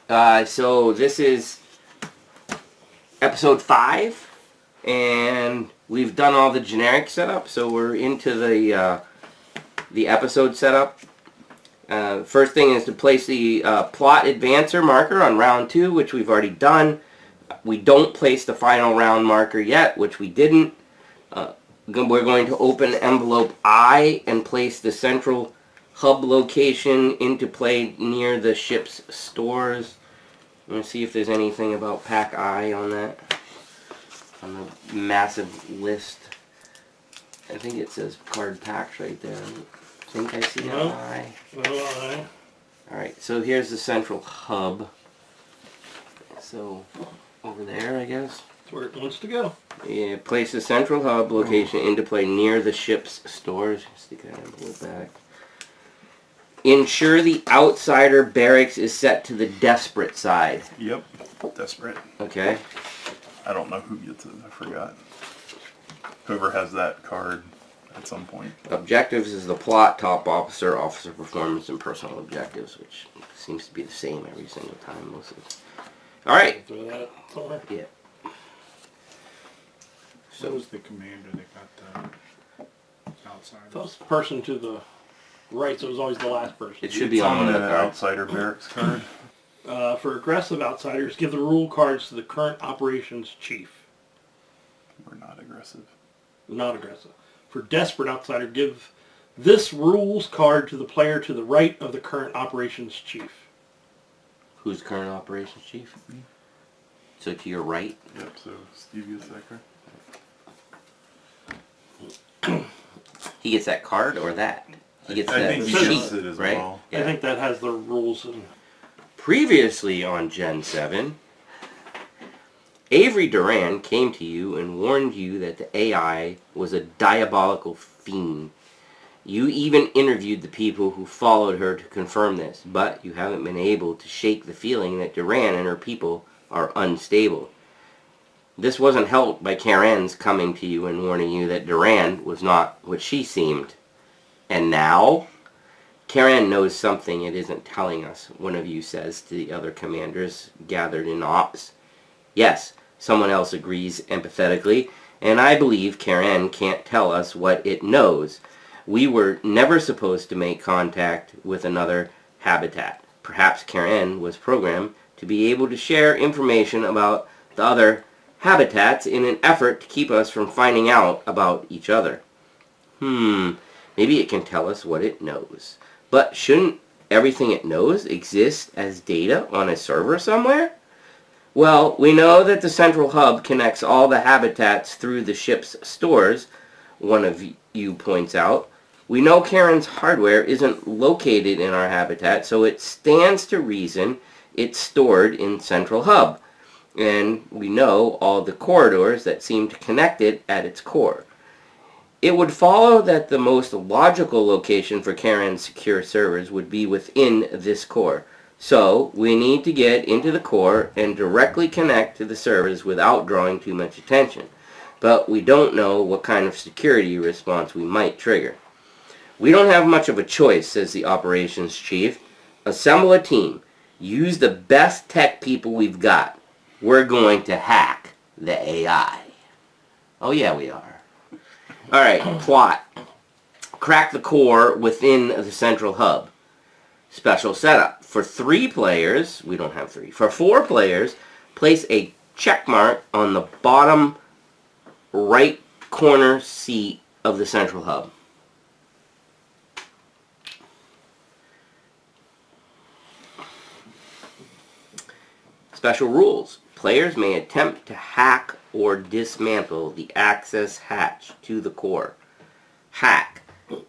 So this is episode 5, and we've done all the generic setup, so we're into the episode setup. First thing is to place the plot advancer marker on round 2, which we've already done. We don't place the final round marker yet, which we didn't. We're going to open envelope I and place the central hub location into play near the ship's stores. I'm going to see if there's anything about pack I on that. On the massive list. I think it says card packs right there. I think I see an I. No I. Alright, so here's the central hub. So, over there, I guess. That's where it wants to go. Yeah, place the central hub location into play near the ship's stores. Stick that envelope back. Ensure the outsider barracks is set to the desperate side. Yep, desperate. Okay. I don't know who gets it, I forgot. Whoever has that card at some point. Objectives is the plot, top officer, officer performance, and personal objectives, which seems to be the same every single time. Most of it. Alright. Throw that somewhere. Yeah. So was the commander that got the outside? So it's the person to the right, so it was always the last person. It should be It's on one of the cards. outsider barracks card. For aggressive outsiders, give the rule cards to the current operations chief. We're not aggressive. Not aggressive. For desperate outsider, give this rules card to the player to the right of the current operations chief. Who's the current operations chief? So to your right. Yep, so Steve gets that card. He gets that card or that? He gets I that think he sheet, gets it as right? well. I think that has the rules. And Previously on Gen 7, Avery Duran came to you and warned you that the AI was a diabolical fiend. You even interviewed the people who followed her to confirm this, but you haven't been able to shake the feeling that Duran and her people are unstable. This wasn't helped by Karen's coming to you and warning you that Duran was not what she seemed. And now, Karen knows something it isn't telling us, one of you says to the other commanders gathered in ops. Yes, someone else agrees empathetically, and I believe Karen can't tell us what it knows. We were never supposed to make contact with another habitat. Perhaps Karen was programmed to be able to share information about the other habitats in an effort to keep us from finding out about each other. Maybe it can tell us what it knows. But shouldn't everything it knows exist as data on a server somewhere? Well, we know that the central hub connects all the habitats through the ship's stores, one of you points out. We know Karen's hardware isn't located in our habitat, so it stands to reason it's stored in central hub. And we know all the corridors that seem to connect it at its core. It would follow that the most logical location for Karen's secure servers would be within this core. So, we need to get into the core and directly connect to the servers without drawing too much attention. But we don't know what kind of security response we might trigger. We don't have much of a choice, says the operations chief. Assemble a team. Use the best tech people we've got. We're going to hack the AI. Oh yeah, we are. Alright, plot. Crack the core within the central hub. Special setup. For 3 players, we don't have 3. For 4 players, place a check mark on the bottom right corner seat of the central hub. Special rules. Players may attempt to hack or dismantle the access hatch to the core. Hack.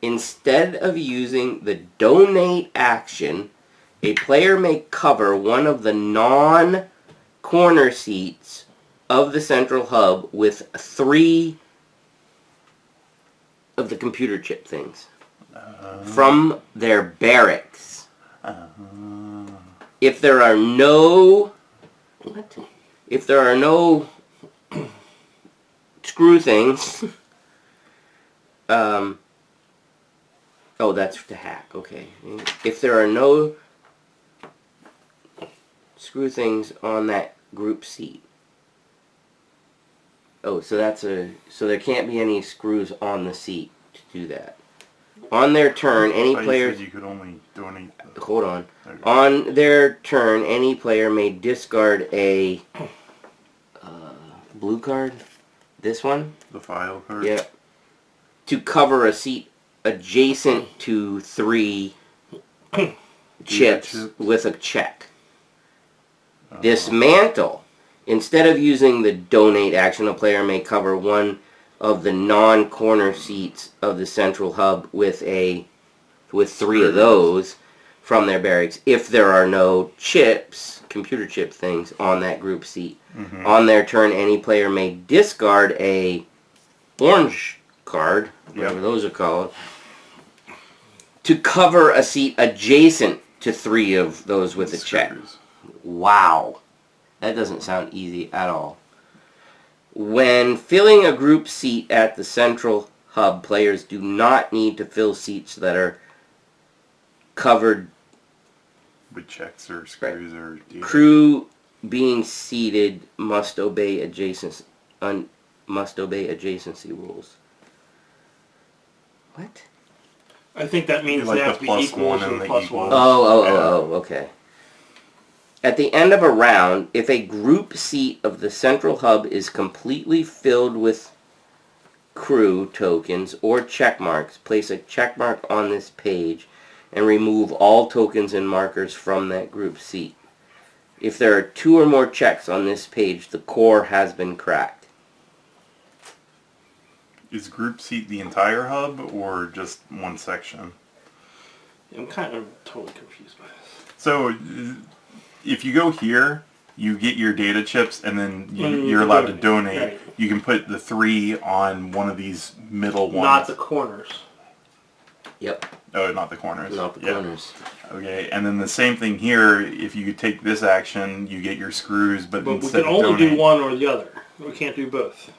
Instead of using the donate action, a player may cover one of the non-corner seats of the central hub with 3 of the computer chip things from their barracks. If there are no screw things, oh, that's to hack, okay. If there are no screw things on that group seat. Oh, so there can't be any screws on the seat to do that. On their turn, any I player... said you could only donate the... Hold on. Okay. On their turn, any player may discard a blue card. This one? The file card? Yeah. To cover a seat adjacent to 3 chips with a check. Dismantle. Instead of using the donate action, a player may cover one of the non-corner seats of the central hub with 3 of those from their barracks if there are no chips, computer chip things, on that group seat. Mm-hmm. On their turn, any player may discard a orange card, whatever those are called, to cover a seat adjacent to 3 of those with a check. Wow. That doesn't sound easy at all. When filling a group seat at the central hub, players do not need to fill seats that are covered with checks or screws or... Crew being seated must obey adjacency rules. What? I think that means Like they have the to be plus equals one or and the plus equals. one. Oh, okay. At the end of a round, if a group seat of the central hub is completely filled with crew tokens or check marks, place a check mark on this page and remove all tokens and markers from that group seat. If there are 2 or more checks on this page, the core has been cracked. Is group seat the entire hub or just one section? I'm kind of totally confused by this. So, if you go here, you get your data chips, and then Mm, you're allowed to donate. right. You can put the 3 on one of these middle ones. Not the corners. Yep, Oh, not the corners. not the Yeah. corners. Okay, and then the same thing here. If you take this action, you get your screws, but But we instead can of only donate, do one or the other. We can't do both.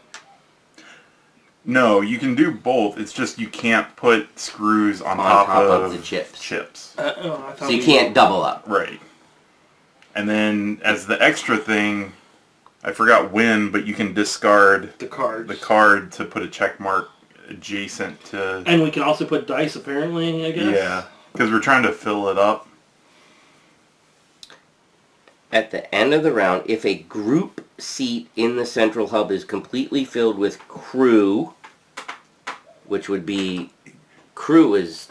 No, you can do both. It's just you can't put screws on top of the chips. I thought So you we can't double up. Right. And then as the extra thing, I forgot when, but you can discard the cards. the card to put a check mark adjacent to... And we can also put dice, apparently, I guess. Yeah, because we're trying to fill it up. At the end of the round, if a group seat in the central hub is completely filled with crew, which would be... Crew is...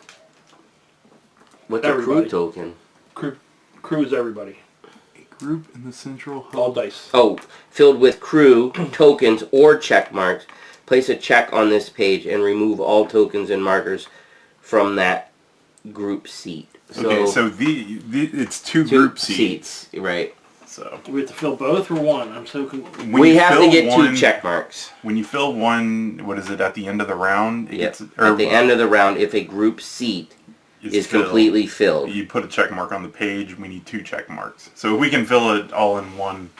What's a crew Everybody. token? Crew is everybody. A group in the central hub. All dice. Oh, filled with crew, tokens, or check marks. Place a check on this page and remove all tokens and markers from that group seat. Okay, so it's 2 group seats. Right. So Do we have to fill both or one? I'm so confused. when We you have to fill get one, 2 check marks. When you fill one, what is it, at the end of the round? Yep. Gets, At the end of the round, if a group seat is filled, completely filled. you put a check mark on the page. We need 2 check marks. So we can fill it all in one.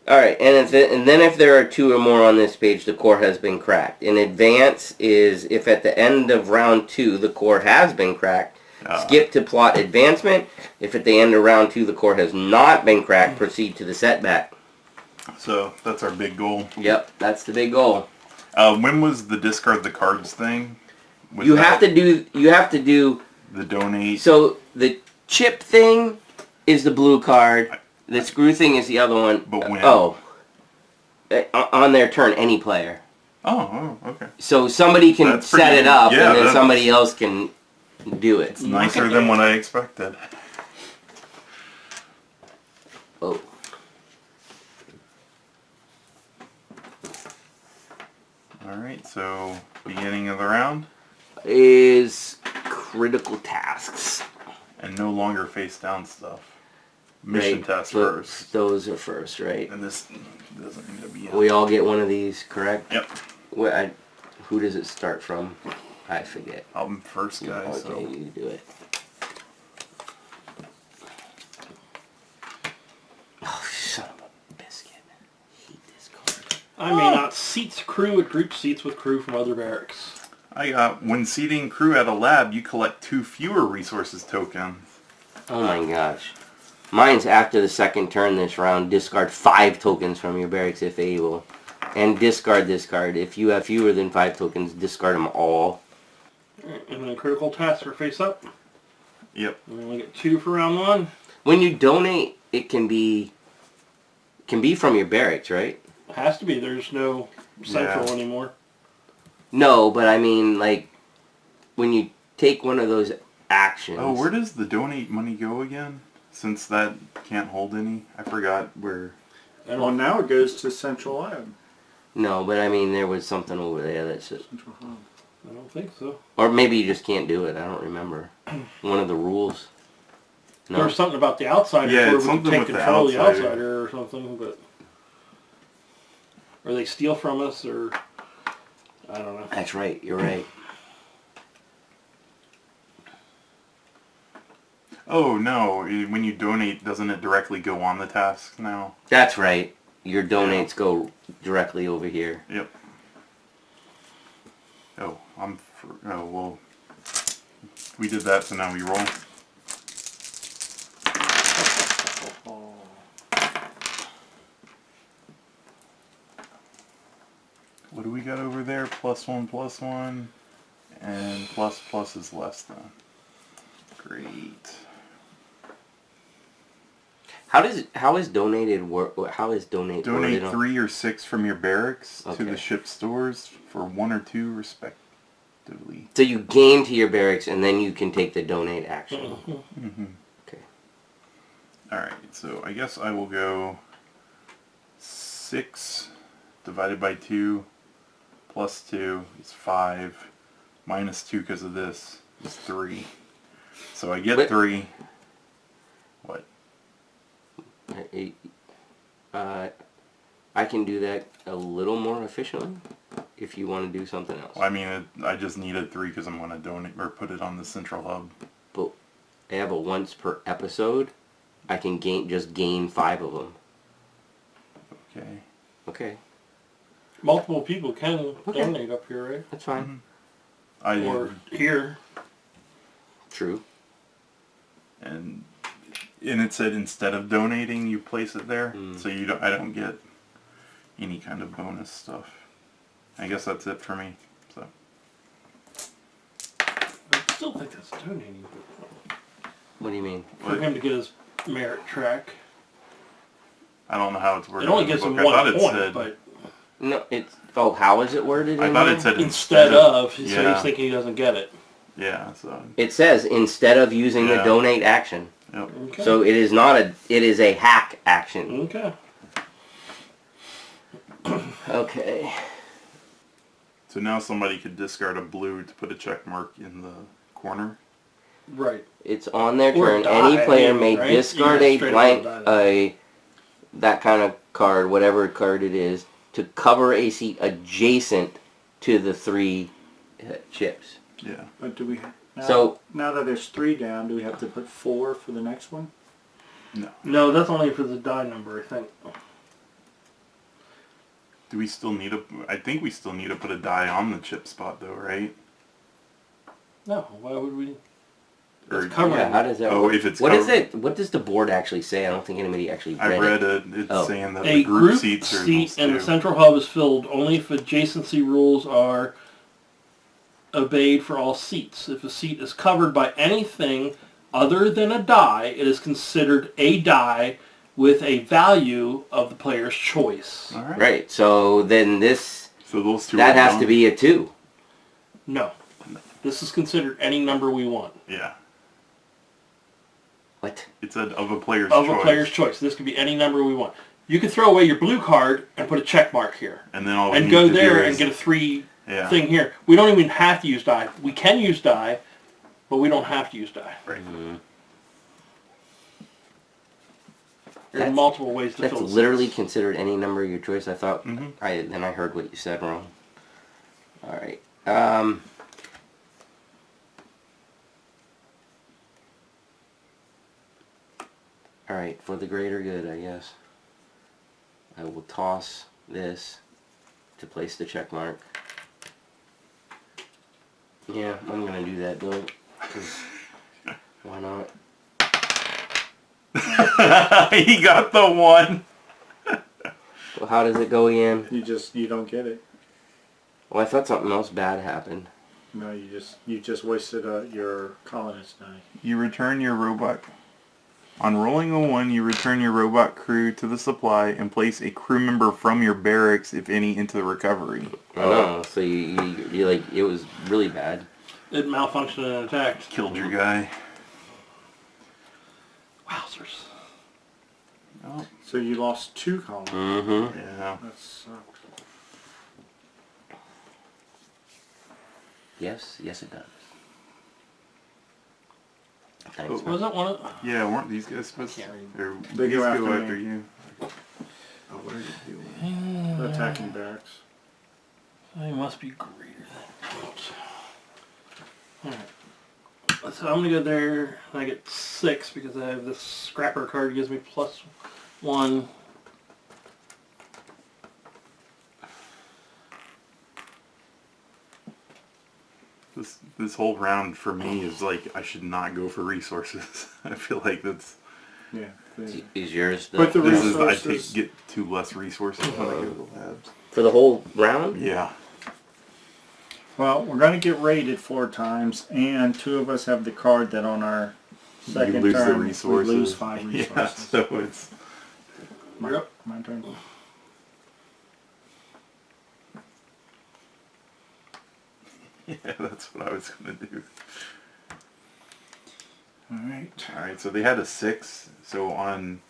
Alright, and then if there are 2 or more on this page, the core has been cracked. In advance is if at the end of round 2 the core has been cracked, skip to plot advancement. If at the end of round 2 the core has not been cracked, proceed to the setback. So that's our big goal. Yep, that's the big goal. When was the discard the cards thing? Was You that have to do the donate. so the chip thing is the blue card. The screw thing is the other one. But when? On their turn, any player. Oh, okay. So somebody can That's set pretty it up, good. Yeah, and then that's- somebody else can do it. It's nicer than what I expected. Oh. All right, so beginning of the round, Is critical tasks. and no longer face down stuff. Mission Right, test but first, Those are first, right? and this doesn't need to be. We all get one of these, correct? Yep. Who does it start from? I forget. I'm first guy, Okay, so you do it. Oh, son of a biscuit. I hate this card. I may not seats crew with group seats with crew from other barracks. I got when seating crew at a lab, you collect 2 fewer resources tokens. Oh my gosh. Mine's after the second turn this round. Discard 5 tokens from your barracks if able. And discard this card. If you have fewer than 5 tokens, discard them all. Alright, and then critical tasks for face up. Yep. And then we get 2 for round 1. When you donate, it can be from your barracks, right? It has to be. There's no central anymore. No, but I mean, like, when you take one of those actions... Oh, where does the donate money go again? Since that can't hold any. I forgot where... Well, now it goes to Central Lab. No, but I mean, there was something over there that said... Central Hub. I don't think so. Or maybe you just can't do it. I don't remember. One of the rules. No. There was something about the outsider Yeah, where it's we can something take with the control of the outsider. outsider or something, but... Or they steal from us, or... I don't know. That's right. You're right. Oh, no. When you donate, doesn't it directly go on the task now? That's right. Your donates go directly over here. Yep. Oh, oh, well... We did that, so now we roll. What do we got over there? +1/+1, and ++ is less than. Great. How is donated work? How is donate? Donate worded on- 3 or 6 from your barracks to Okay. the ship stores for 1 or 2 respectively. So you gain to your barracks, and then you can take the donate action. Mm-hmm. Okay. Alright, so I guess I will go 6 divided by 2 plus 2 is 5 minus 2 because of this is 3. So I get Wait. 3. What? I can do that a little more efficiently if you want to do something else. Well, I mean, I just needed 3 because I'm going to donate or put it on the central hub. But I have a once per episode. I can gain 5 of them. Okay. Okay, Multiple people can Okay. donate up here, right? that's fine. Or here. True. And it said instead of donating, you place it there, so I don't get any kind of bonus stuff. I guess that's it for me. So I still think that's donating. What do you mean? For him to get his merit track. I don't know how it's worded. It only in the gives him book. I thought 1 it point, said, but No, it's... Oh, how is it worded I in thought here? it said instead of, so Yeah. he's thinking he doesn't get it. Yeah. So It says instead of using the Yeah. donate action. yep. Okay. So it is not a... It is a hack action. Okay. Okay. So now somebody could discard a blue to put a check mark in the corner. Right. It's on their Or turn. die, Any player may right? discard Yeah, a straight up blank, die. that kind of card, whatever card it is, to cover a seat adjacent to the 3 chips. Yeah. But do we... Now, So- now that there's 3 down, do we have to put 4 for the next one? No. No, that's only for the die number, I think. Do we still need I think we still need to put a die on the chip spot though, right? No, why would we? Or- That's covering Yeah, how it. does that Oh, work? if it's What is covered- it? What does the board actually say? I don't think anybody actually read I it. read it. It's Oh. saying that A the group seats are seat equals and the two. central hub is filled only if adjacency rules are obeyed for all seats. If a seat is covered by anything other than a die, it is considered a die with a value of the player's choice. All right. Right. So then this So those two. that are has done? to be a 2. No. This is considered any number we want. Yeah. What? It said of a player's Of choice. a player's choice. This could be any number we want. You could throw away your blue card and put a check mark here. And then all we And need go to do there is, and get a 3 yeah. thing here. We don't even have to use die. We can use die, but we don't have to use die. Right. There's That's- multiple ways to That's fill the literally seats. considered any number of your choice. I thought. Mhm. Then I heard what you said wrong. All right. All right. For the greater good, I guess. I will toss this to place the check mark. Yeah, I'm gonna do that, Bill. 'Cause why not? He got the 1. Well, how does it go again? You don't get it. Well, I thought something else bad happened. No, you just wasted your colonist die. You return your robot. On rolling a 1, you return your robot crew to the supply and place a crew member from your barracks, if any, into the recovery. Oh, so you like, it was really bad. It malfunctioned and attacked. Killed your guy. Wowzers. Oh, So you lost 2 colonists. Mm-hmm. yeah. That sucks. Yes, it does. Oh, Thanks. Wasn't one of... Yeah, weren't these guys supposed to... Can't read. Or They these go go after after me. you. Oh, what are you doing? Attacking barracks. They must be greater than... Alright. So I'm going to go there, and I get 6 because I have this scrapper card gives me +1. This whole round for me is like, I should not go for resources. I feel like that's... Yeah. Is yours But the This is, I resources. get 2 less resources when I go to the labs. for the whole round? Yeah. Well, we're going to get raided 4 times, and 2 of us have the card that on our second you lose turn the resources. we lose 5 Yeah, resources. so it's... Yep. My turn. Yeah, that's what I was going to do. Alright. Alright, so they had a 6, so on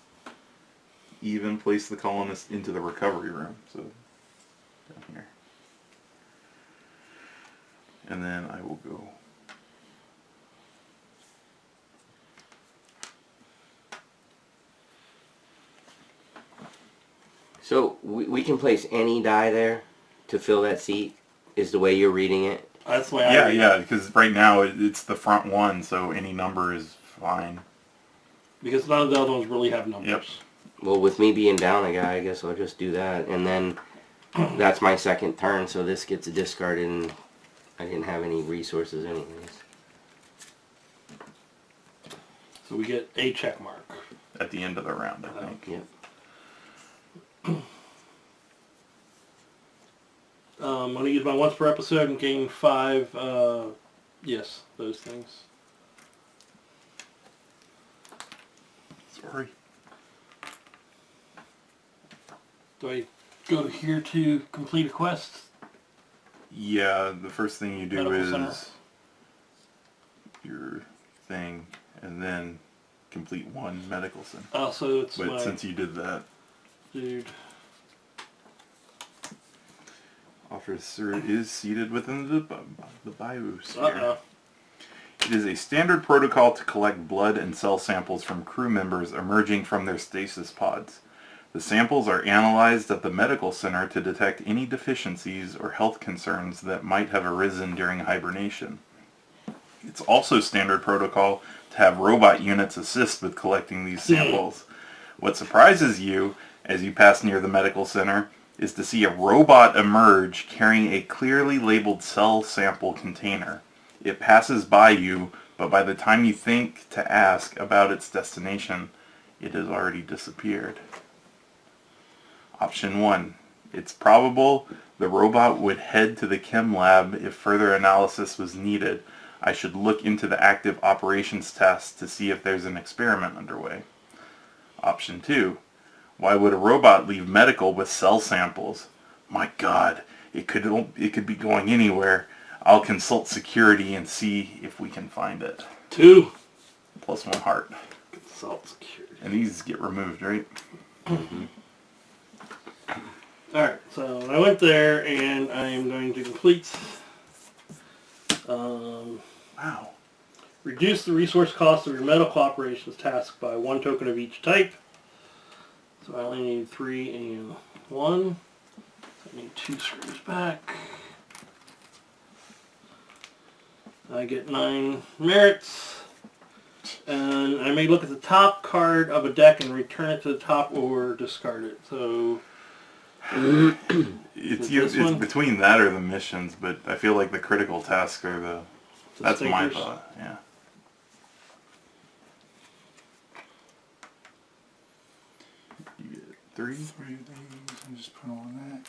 even, place the colonist into the recovery room, so down here. And then I will go. So we can place any die there to fill that seat, is the way you're reading it? That's the way I Yeah, read it. yeah, because right now it's the front one, so any number is fine. Because none of the other ones really have numbers. Yep. Well, with me being down a guy, I guess I'll just do that. And then that's my second turn, so this gets discarded and I didn't have any resources anyways. So we get a check mark. At the end of the round, I think. Yep. I'm going to use my once per episode and gain 5, yes, those things. Sorry. Do I go here to complete a quest? Yeah, the first thing you do Medical is center. your thing, and then complete 1 medical center. Oh, so it's But my since you did that, dude. officer is seated within the biosphere. Uh-oh. It is a standard protocol to collect blood and cell samples from crew members emerging from their stasis pods. The samples are analyzed at the medical center to detect any deficiencies or health concerns that might have arisen during hibernation. It's also standard protocol to have robot units assist with collecting these samples. What surprises you as you pass near the medical center is to see a robot emerge carrying a clearly labeled cell sample container. It passes by you, but by the time you think to ask about its destination, it has already disappeared. Option 1. It's probable the robot would head to the chem lab if further analysis was needed. I should look into the active operations test to see if there's an experiment underway. Option 2. Why would a robot leave medical with cell samples? My God, it could be going anywhere. I'll consult security and see if we can find it. 2. Plus 1 heart. Consult security. And these get removed, right? Alright, so I went there and I am going to complete Wow. reduce the resource cost of your medical operations task by 1 token of each type. So I only need 3 and 1. So I need 2 screws back. I get 9 merits. And I may look at the top card of a deck and return it to the top or discard it. So It's this one? between that or the missions, but I feel like the critical tasks are the... That's my stinkers. thought, yeah. 3, 3 of these, and just put on that.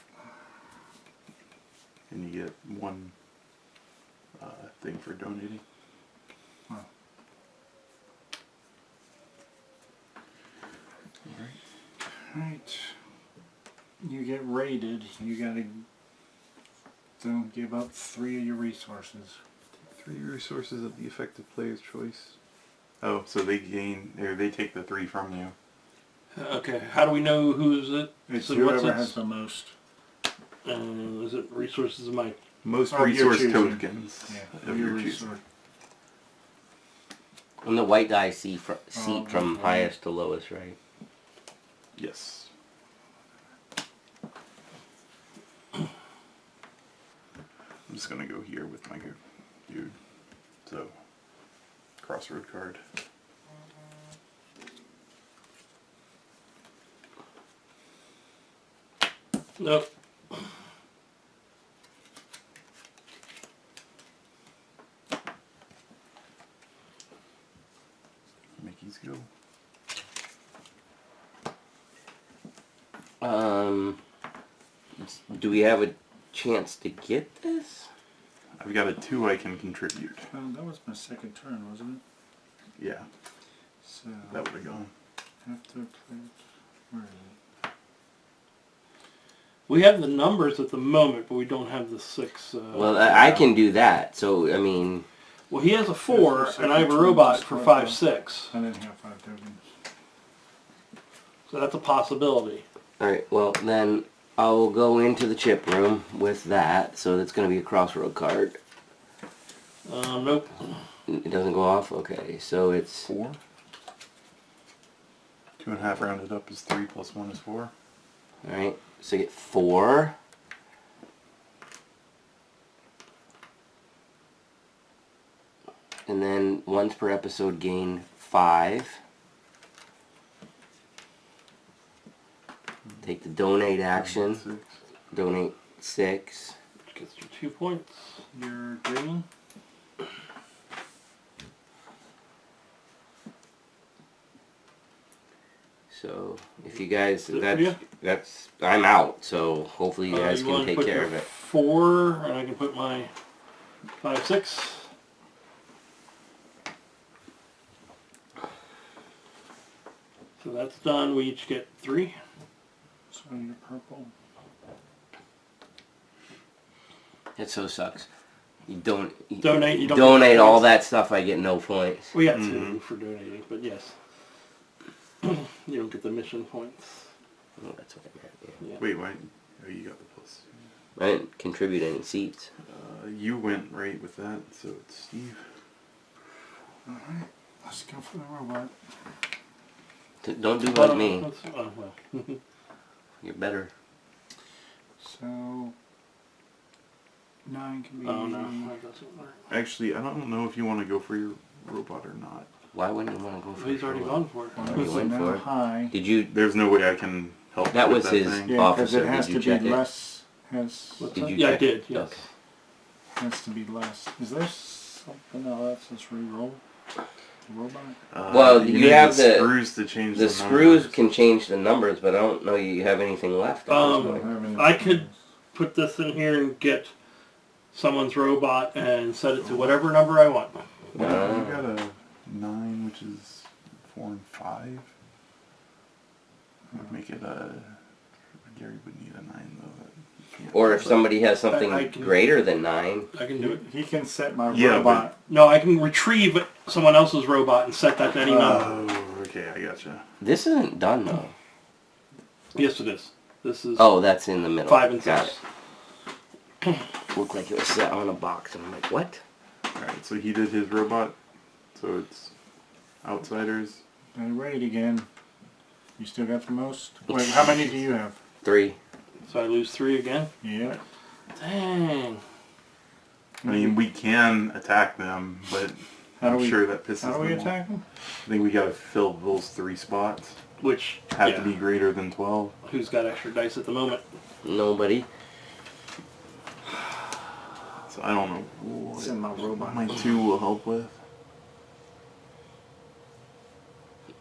and you get 1 thing for donating. Wow. Alright. You get raided, you gotta don't give up 3 of your resources. 3 resources of the effective player's choice. Oh, so they gain, or they take the 3 from you. Okay, how do we know who's it? It's So whoever what's has its, the most. is it resources of my... Most Of your resource choosing. tokens Yeah, of your your resource. choosing. And the white die seat Oh, from okay. highest to lowest, right? Yes. I'm just gonna go here with my dude. So, crossroad card. Nope. Mickey's go. Do we have a chance to get this? I've got a 2 I can contribute. Well, that was my second turn, wasn't it? Yeah, So, that would have gone. after play, where is it? We have the numbers at the moment, but we don't have the 6... Well, I can do that. So, I mean, Well, he has a 4, After and I have a second turn, robot just for click 5, on- 6. I didn't have 5 tokens. So that's a possibility. alright, well, then I will go into the chip room with that. So that's going to be a crossroad card. Nope. It doesn't go off? Okay, so it's... 4. 2.5 rounded up is 3 plus 1 is 4. Alright, so I get 4. And then once per episode gain 5. Take the donate action. 6. Donate 6. Which gets you 2 points. You're green. So if you guys, Is it for you? that's I'm out. So hopefully you guys you can wanna take put care your of it. 4, and I can put my 5, 6. So that's done. We each get 3. So you're purple. It so sucks. You don't Donate, you don't donate get all points. that stuff. I get no points. We got Mhm. 2 for donating, but yes. You don't get the mission points. Oh, that's what I meant. Yeah. Yeah. Wait, why? Oh, you got the plus. I didn't contribute any seats. You went right with that, so it's Steve. Alright, let's go for the robot. Don't do like me. Oh, well. You're better. So 9 can be. Oh no, that doesn't work. Actually, I don't know if you want to go for your robot or not. Why wouldn't you want to go for? He's already sure? gone for it. Well, You this is went now for it. high. Did you? There's no way I can help. That with was that his- thing. Yeah, because Officer, it has did to you check be it? less. Has Did you Yeah, I check did. it? Yes. Okay. has to be less. Is there something? No, that's just re-roll. Robot. Well, you need have the- screws to change The the screws numbers. can change the numbers, but I don't know you have anything left. At I this don't point. have enough I could- screws. Put this in here and get someone's robot and set it to whatever number I want. Well, you got a 9, which is 4 and 5. Would make it a. Gary would need a 9 though. That can't- Or if somebody has something I can- greater than 9. I can do it. He can set my Yeah, robot. No, I can retrieve someone else's robot and set that to any number. Oh, okay, I gotcha. This isn't done though. Yes, it is. This is Oh, that's in the middle. 5 and Got 6. it. Looked like it was set on a box, and I'm like, what? Alright, so he did his robot. So it's outsiders. I raid again. You still got the most? Wait, how many do you have? 3. So I lose 3 again. Yeah. Dang. I mean, we can attack them, but How do I'm we? sure that pisses How do we them off. attack them? I think we gotta fill those 3 spots. Which Have yeah. to be greater than 12. Who's got extra dice at the moment? Nobody. So I don't know It's in my robot. my 2 will help with.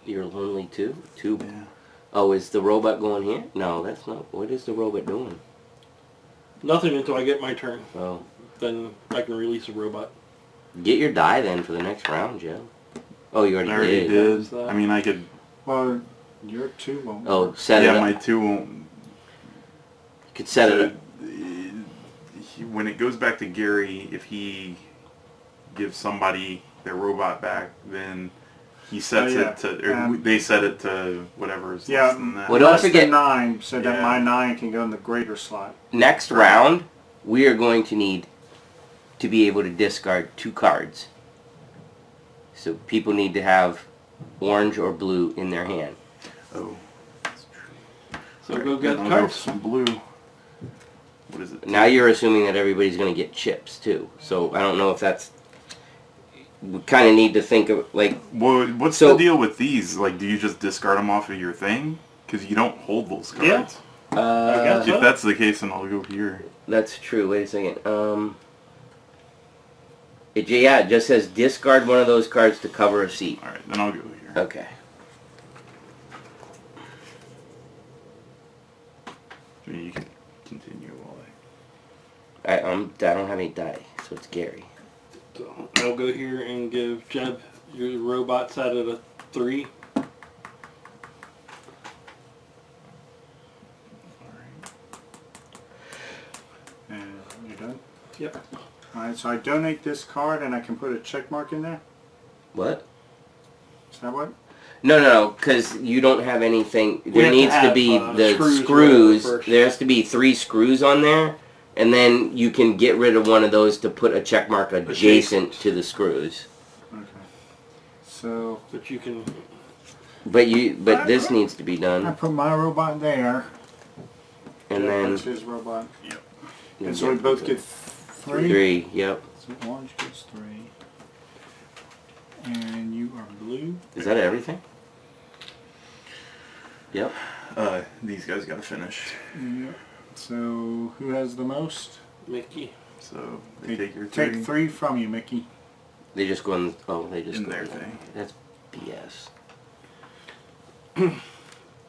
You're only 2? 2. Yeah. Oh, is the robot going here? No, that's not. What is the robot doing? Nothing until I get my turn. Oh. Then I can release a robot. Get your die then for the next round, Joe. Oh, you I already already did. did. I mean, I could. Well, your 2 won't. Oh, set it Yeah, up. my 2 won't. You could set it up. When it goes back to Gary, if he gives somebody their robot back, then he sets yeah. it to, or they set it to whatever is Yeah, less than that. Well, don't less forget- than 9, so that Yeah. my 9 can go in the greater slot. Next round, we are going to need to be able to discard 2 cards. So people need to have orange or blue in their hand. Oh, that's true. So go get I'll go cards. for some blue. What is it? Now you're assuming that everybody's going to get chips too. So I don't know if that's. We kind of need to think of like. Well, what's So- the deal with these? Like, do you just discard them off of your thing? Because you don't hold those Yeah. cards. I guess so. If that's the case, then I'll go here. That's true. Wait a second. It just says discard one of those cards to cover a seat. All right, then I'll go here. Okay. I mean, you can continue while I don't have any die, so it's Gary. So I'll go here and give Jeb your robot set at a 3. And you're done? Yep. Alright, so I donate this card and I can put a check mark in there? What? Is that what? No, because you don't have anything. We There have to needs to have, be the screws screws. first. There has to be 3 screws on there, and then you can get rid of one of those to put a check mark adjacent to the screws. Okay. So, But you can... But this needs to be I done, put my robot there. and Jeff then puts his robot. Yep. And so we both get 3? 3. Yep. So orange gets 3. And you are blue. Is that everything? Yep. These guys got to finish. Yep. So who has the most? Mickey. So they take your Take 3 3 from you, Mickey. They just go in. Oh, they just in go their in. thing. That's BS.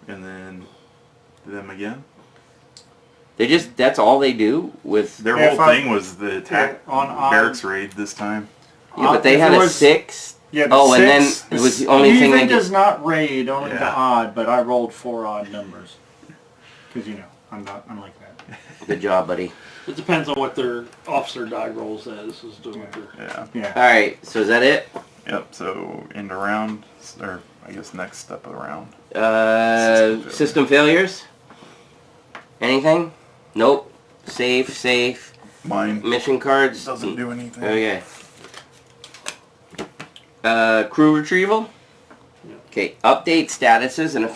And then them again. They just. That's all they do with. Their Yeah, whole if I- thing was the attack Yeah, on barracks raid this time. Yeah, but they if had it a was- 6. Yeah, Oh, and then 6, it was the only thing they Even did. does not raid, only the Yeah. odd, but I rolled 4 odd numbers. Because, I'm like that. Good job, buddy. It depends on what their officer die rolls as. Is doing what they're- Yeah. Yeah. All right. So is that it? Yep. So end of round, or I guess next step of the round. System failures? Anything? Nope. Safe. Mine Mission cards? doesn't do anything. Okay. Crew retrieval? Yeah. Okay, update statuses, and if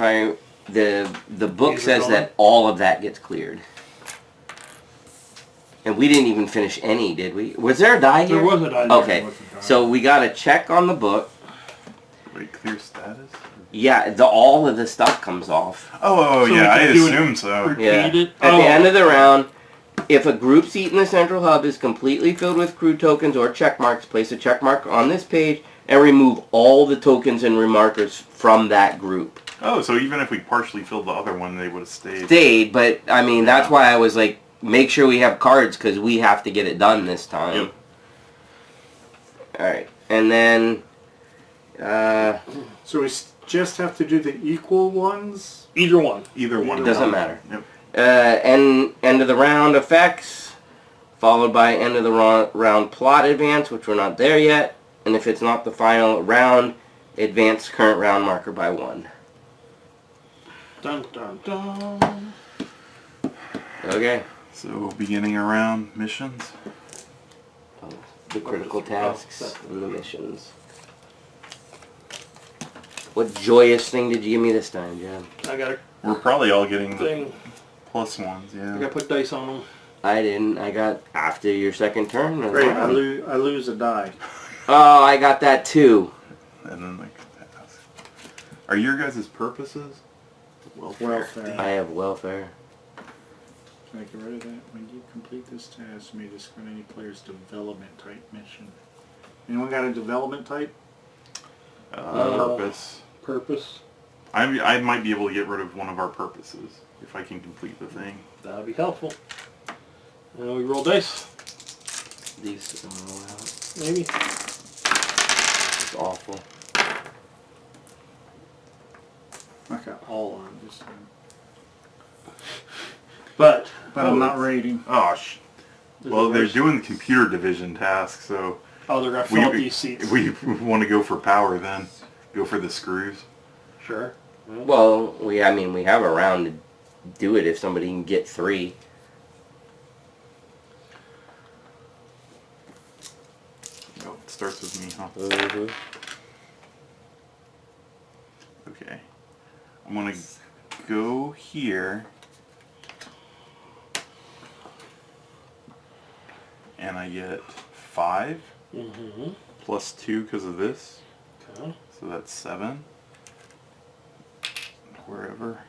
the book These are says gone? that all of that gets cleared. And we didn't even finish any, did we? Was there a die here? There was a die there. Okay, so we got a check on the book. Wait, clear status? Yeah, all of the stuff comes off. Oh, So we yeah, I can do it assume so. Repeat Yeah. it. At Oh, the end of the round, if a group seat in the central hub is completely filled with crew tokens or check marks, place a check mark on this page and remove all the tokens and remarkers from that group. Oh, so even if we partially filled the other one, they would have stayed. Stayed, but I mean, that's why I was like, make sure we have cards because we have to get it done this time. Yep. Alright, and then, So we just have to do the equal ones? Either one. Either one. it doesn't matter. Yep. End of the round effects, followed by end of the round plot advance, which we're not there yet. And if it's not the final round, advance current round marker by 1. Dun dun dun. Okay. So beginning of round missions. Oh, the critical tasks and the missions. What joyous thing did you give me this time, John? I got a We're probably all getting the thing. plus ones, I yeah. got to put dice on them. I didn't. I got after your second turn. Great, I lose a die. Oh, I got that too. And then like task. Are your guys' purposes? Welfare. I have welfare. Can I get rid of that? When you complete this task, you may discard any player's development type mission. Anyone got a development type? Purpose. Purpose. I might be able to get rid of one of our purposes if I can complete the thing. That'll be helpful. And we roll dice. These roll out. Maybe. It's awful. I got all on this thing. But I'm not rating. Oh, well, they're worse? doing the computer division task, so Oh, they're gonna fill up these seats. we want to go for power then. Go for the screws. Sure. Well, we have a round to do it if somebody can get 3. Oh, it starts with me, huh? Mm-hmm. Okay. I'm gonna go here. And I get 5 Mm-hmm. plus 2 because of this. Okay. So that's 7. Wherever.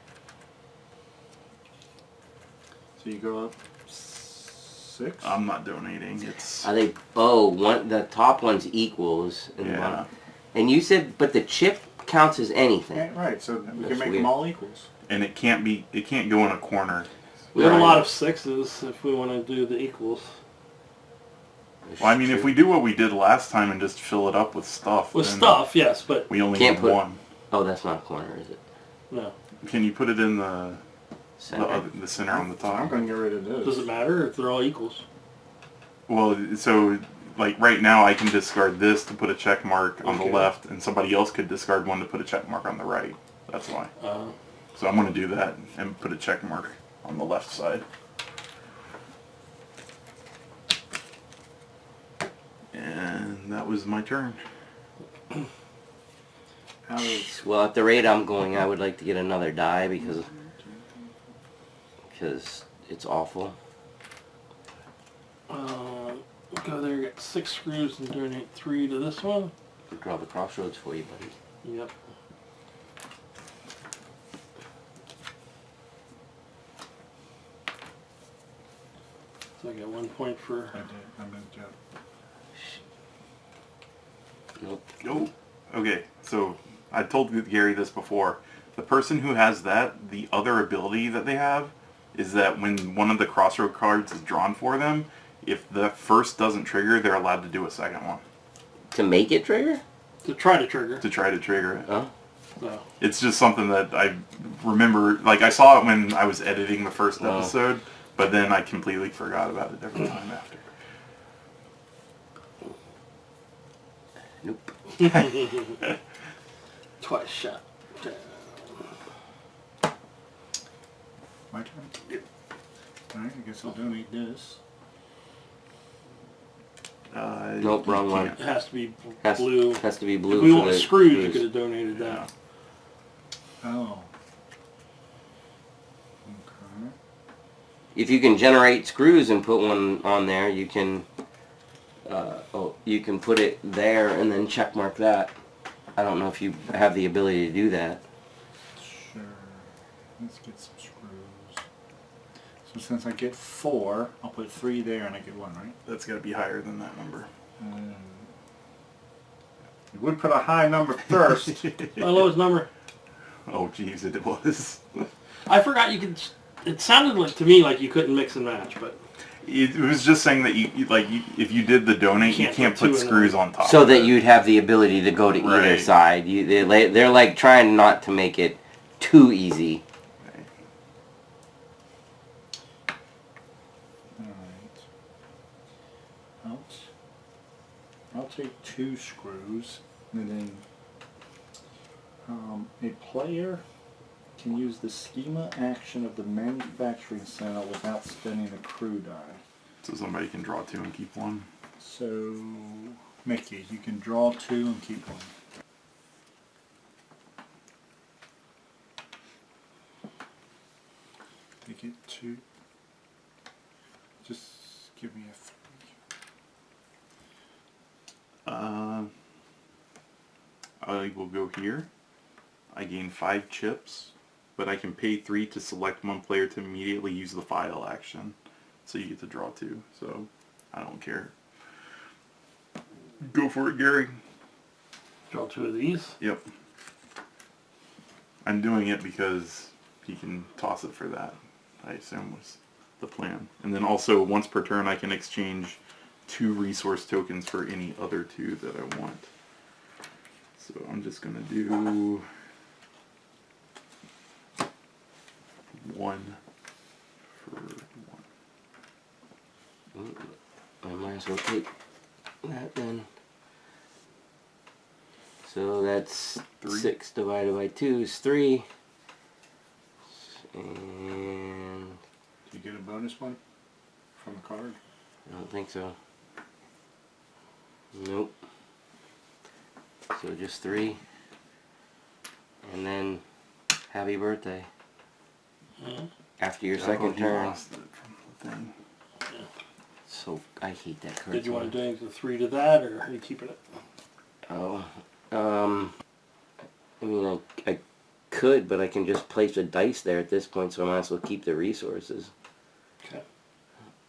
So you go up 6? I'm not donating. It's Are they? The top one's equals. And the yeah. bottom. And you said, but the chip counts as anything. Yeah, right, so we That's can make weird. them all equals. And it can't go in a corner. We have a Right. lot of 6s if we want to do the equals. Well, I mean, if we do what we did last time and just fill it up with stuff, With then stuff, yes, but we only Can't need put- 1. Oh, that's not a corner, is it? no. Can you put it in the Center. the center on the I'm top? going to get rid of this. Does it matter if they're all equals? Well, so like right now, I can discard this to put a check mark on Okay. the left, and somebody else could discard one to put a check mark on the right. That's why. So I'm going to do that and put a check mark on the left side. And that was my turn. Well, at the rate I'm going, I would like to get another die because it's awful. Go there, get 6 screws and donate 3 to this one. I'll draw the crossroads for you, buddy. Yep. So I got 1 point for... I did. I moved up. Nope. Nope. Okay, so I told Gary this before. The person who has that, the other ability that they have is that when one of the crossroad cards is drawn for them, if the first doesn't trigger, they're allowed to do a second one. To make it trigger? To try to trigger. To try to trigger it. Oh. No. It's just something that I remember, like I saw it when I was editing the first Oh. episode, but then I completely forgot about it every time after. Nope. Twice shot. My turn? Yep. Alright, I guess I'll donate this. Nope, you wrong one. can't. It has to be Has, blue. has to be blue If we for want the screws, you could have donated Yeah. that. Oh. Okay. If you can generate screws and put one on there, you can you can put it there and then check mark that. I don't know if you have the ability to do that. Sure. Let's get some screws. So since I get 4, I'll put 3 there and I get 1, right? That's got to be higher than that number. You would put a high number first. My lowest number. Oh, jeez, it was. I forgot you could... It sounded like to me like you couldn't mix and match, but... It was just saying that if you did the donate, you can't put put 2 in screws there. on top. So of that it. you'd have the ability to go to either Right. side. They're like trying not to make it too easy. Alright. I'll take 2 screws and then a player can use the schema action of the manufacturing center without spending a crew die. So somebody can draw 2 and keep 1. So, Mickey, you can draw 2 and keep 1. Take it 2. Just give me a 3. I will go here. I gain 5 chips, but I can pay 3 to select one player to immediately use the file action. So you get to draw 2. So I don't care. Go for it, Gary. Draw 2 of these. Yep. I'm doing it because he can toss it for that, I assume was the plan. And then also, once per turn, I can exchange 2 resource tokens for any other 2 that I want. So I'm just going to do 1 for 1. I might as well take that then. So that's 3. 6 divided by 2 is 3. And Do you get a bonus one from a card? I don't think so. Nope. So just 3. And then happy birthday. After your second You turn. lost it from the thing. So I hate that card. Did you so want to much. do the 3 to that, or are you keeping it? Oh. I mean, I could, but I can just place a dice there at this point, so I might as well keep the resources. Okay.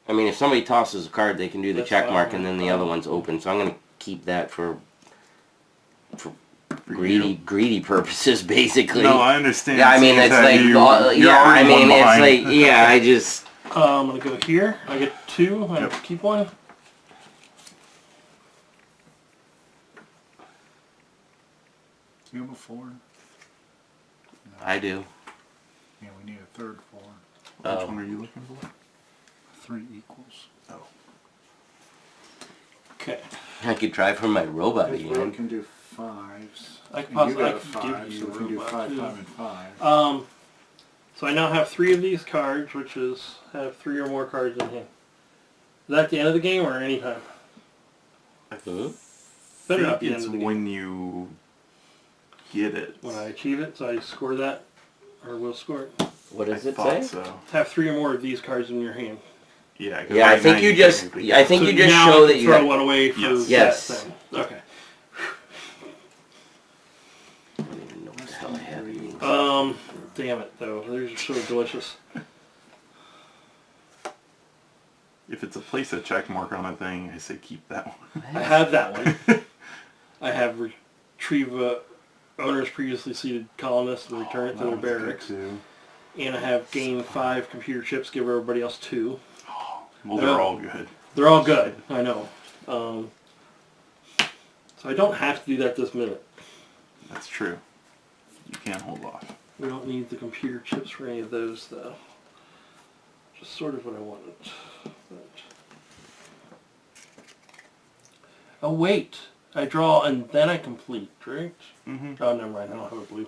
I mean, if somebody tosses a card, they can do the That's check fine. mark, and then the other one's open. So I'm going to keep that for greedy purposes, basically. No, I understand. Yeah, I mean, seeing it's that like, you're yeah, I already mean, one it's behind. like, yeah, I just. I'm going to go here. I get 2. I Yep. keep 1. Do you have a 4? I do. Yeah, we need a third 4. Which one are you looking for? 3 equals. Oh. Okay. I could try for my robot This row again. can do 5s. I can And you possibly got a give 5, you so a we can do robot, 5, too. 5, and 5. So I now have 3 of these cards, which is have 3 or more cards in hand. Is that the end of the game or any time? Mhm. Better I not think be the it's end of the game. when you get it. When I achieve it, so I score that, or will score it. What does I it thought say? so. To have 3 or more of these cards in your hand. Yeah, 'cause Yeah, I right think now you just. technically I think So you just now show I that can you. throw Have, one away for Yes. Yes. that thing. Okay. I don't even know what the hell I have in these. Damn it though. These are so delicious. If it's a place a check mark on a thing, I say keep that one. I have that one. I have retrieve owners previously seated colonists and return it to That their one's good, barracks. too. And I have gain 5 computer chips, give everybody else 2. Well, they're all good. They're all good, I know. So I don't have to do that this minute. That's true. You can't hold off. We don't need the computer chips for any of those though. Just sort of what I wanted. But... Oh wait, I draw and then I complete, right? Mm-hmm. Oh, never mind, I don't have a blue.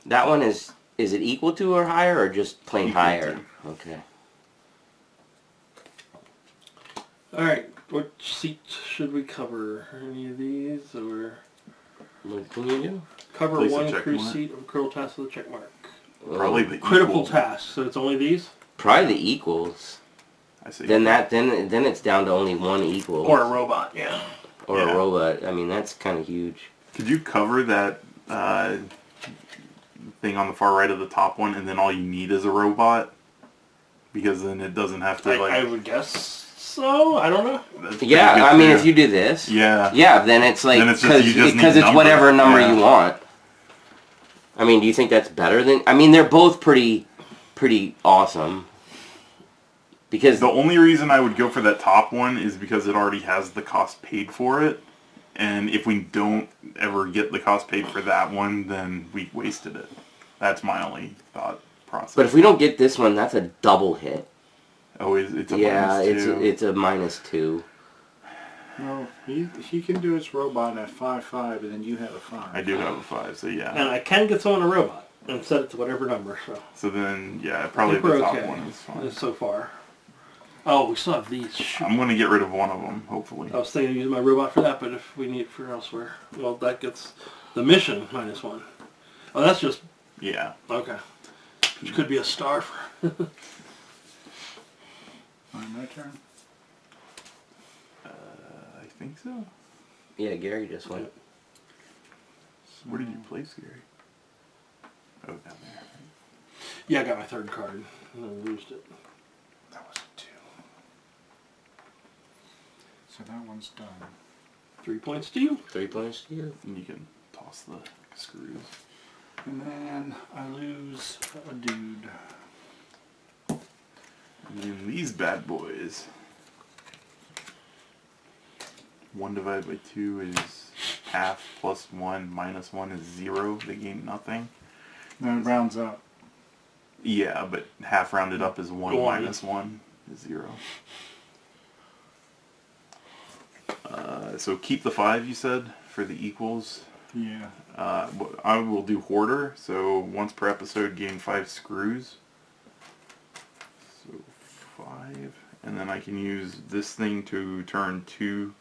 That one is it equal to or higher or just plain Equal higher? to. Okay. Alright, what seat should we cover? Any of these or What can you do? cover Place a one check crew mark. seat of critical task with a check mark. Probably the Critical equal. task, so it's only these? Probably the equals. I say Then then it's down to only one equal. Or a robot, yeah. Or Yeah. a robot. I mean, that's kind of huge. Could you cover that thing on the far right of the top one, and then all you need is a robot? Because then it doesn't have to I would guess so. I don't know. that's pretty Yeah, good I mean, too. if you do this. Yeah. Yeah, then it's like Then it's just- you just need because it's numbers. whatever number Yeah. you want. I mean, do you think that's better than? I mean, they're both pretty awesome. Because The only reason I would go for that top one is because it already has the cost paid for it. And if we don't ever get the cost paid for that one, then we wasted it. That's my only thought process. but if we don't get this one, that's a double hit. Oh, it's a Yeah, -2. it's a -2. No, he can do his robot at 5/5, and then you have a 5. I do have a 5, so yeah. And I can get someone a robot and set it to whatever number, so So then, yeah, probably I think the we're top okay. one is fine. So far. Oh, we still have these. Shoot. I'm going to get rid of one of them, hopefully. I was thinking of using my robot for that, but if we need it for elsewhere, well, that gets the mission -1. Oh, that's just Yeah. okay. Which could be a star for. Alright, my turn. I think so. Yeah, Gary just went. Where did you place Gary? Oh, down there. Yeah, I got my third card and I losed it. That was a 2. So that one's done. 3 points to you. 3 points to you. And you can toss the screws. And then I lose a dude. And then these bad boys. 1 divided by 2 is half, plus 1 minus 1 is 0. They gain nothing. Then it rounds up. Yeah, but half rounded up is 1 minus 1 is 0. So keep the 5 you said for the equals. Yeah. I will do Hoarder, so once per episode gain 5 screws. So 5. And then I can use this thing to turn 2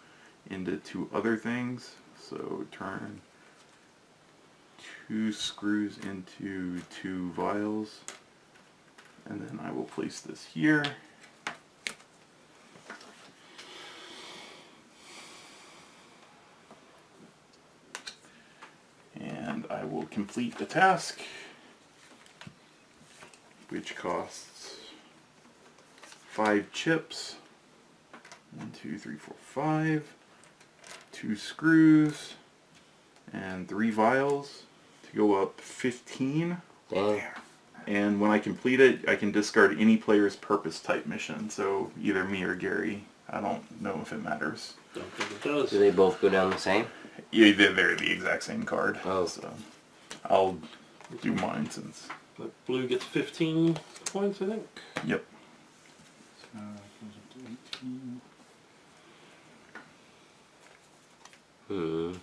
into 2 other things. So turn 2 screws into 2 vials. And then I will place this here. And I will complete the task, which costs 5 chips. 1, 2, 3, 4, 5. 2 screws. And 3 vials to go up 15. Damn. And when I complete it, I can discard any player's purpose type mission. So either me or Gary. I don't know if it matters. Don't think it does. Do they both go down the same? Yeah, they're the exact same card. Oh. So I'll do mine since. The blue gets 15 points, I think. Yep. So that goes up to 18. Hmm.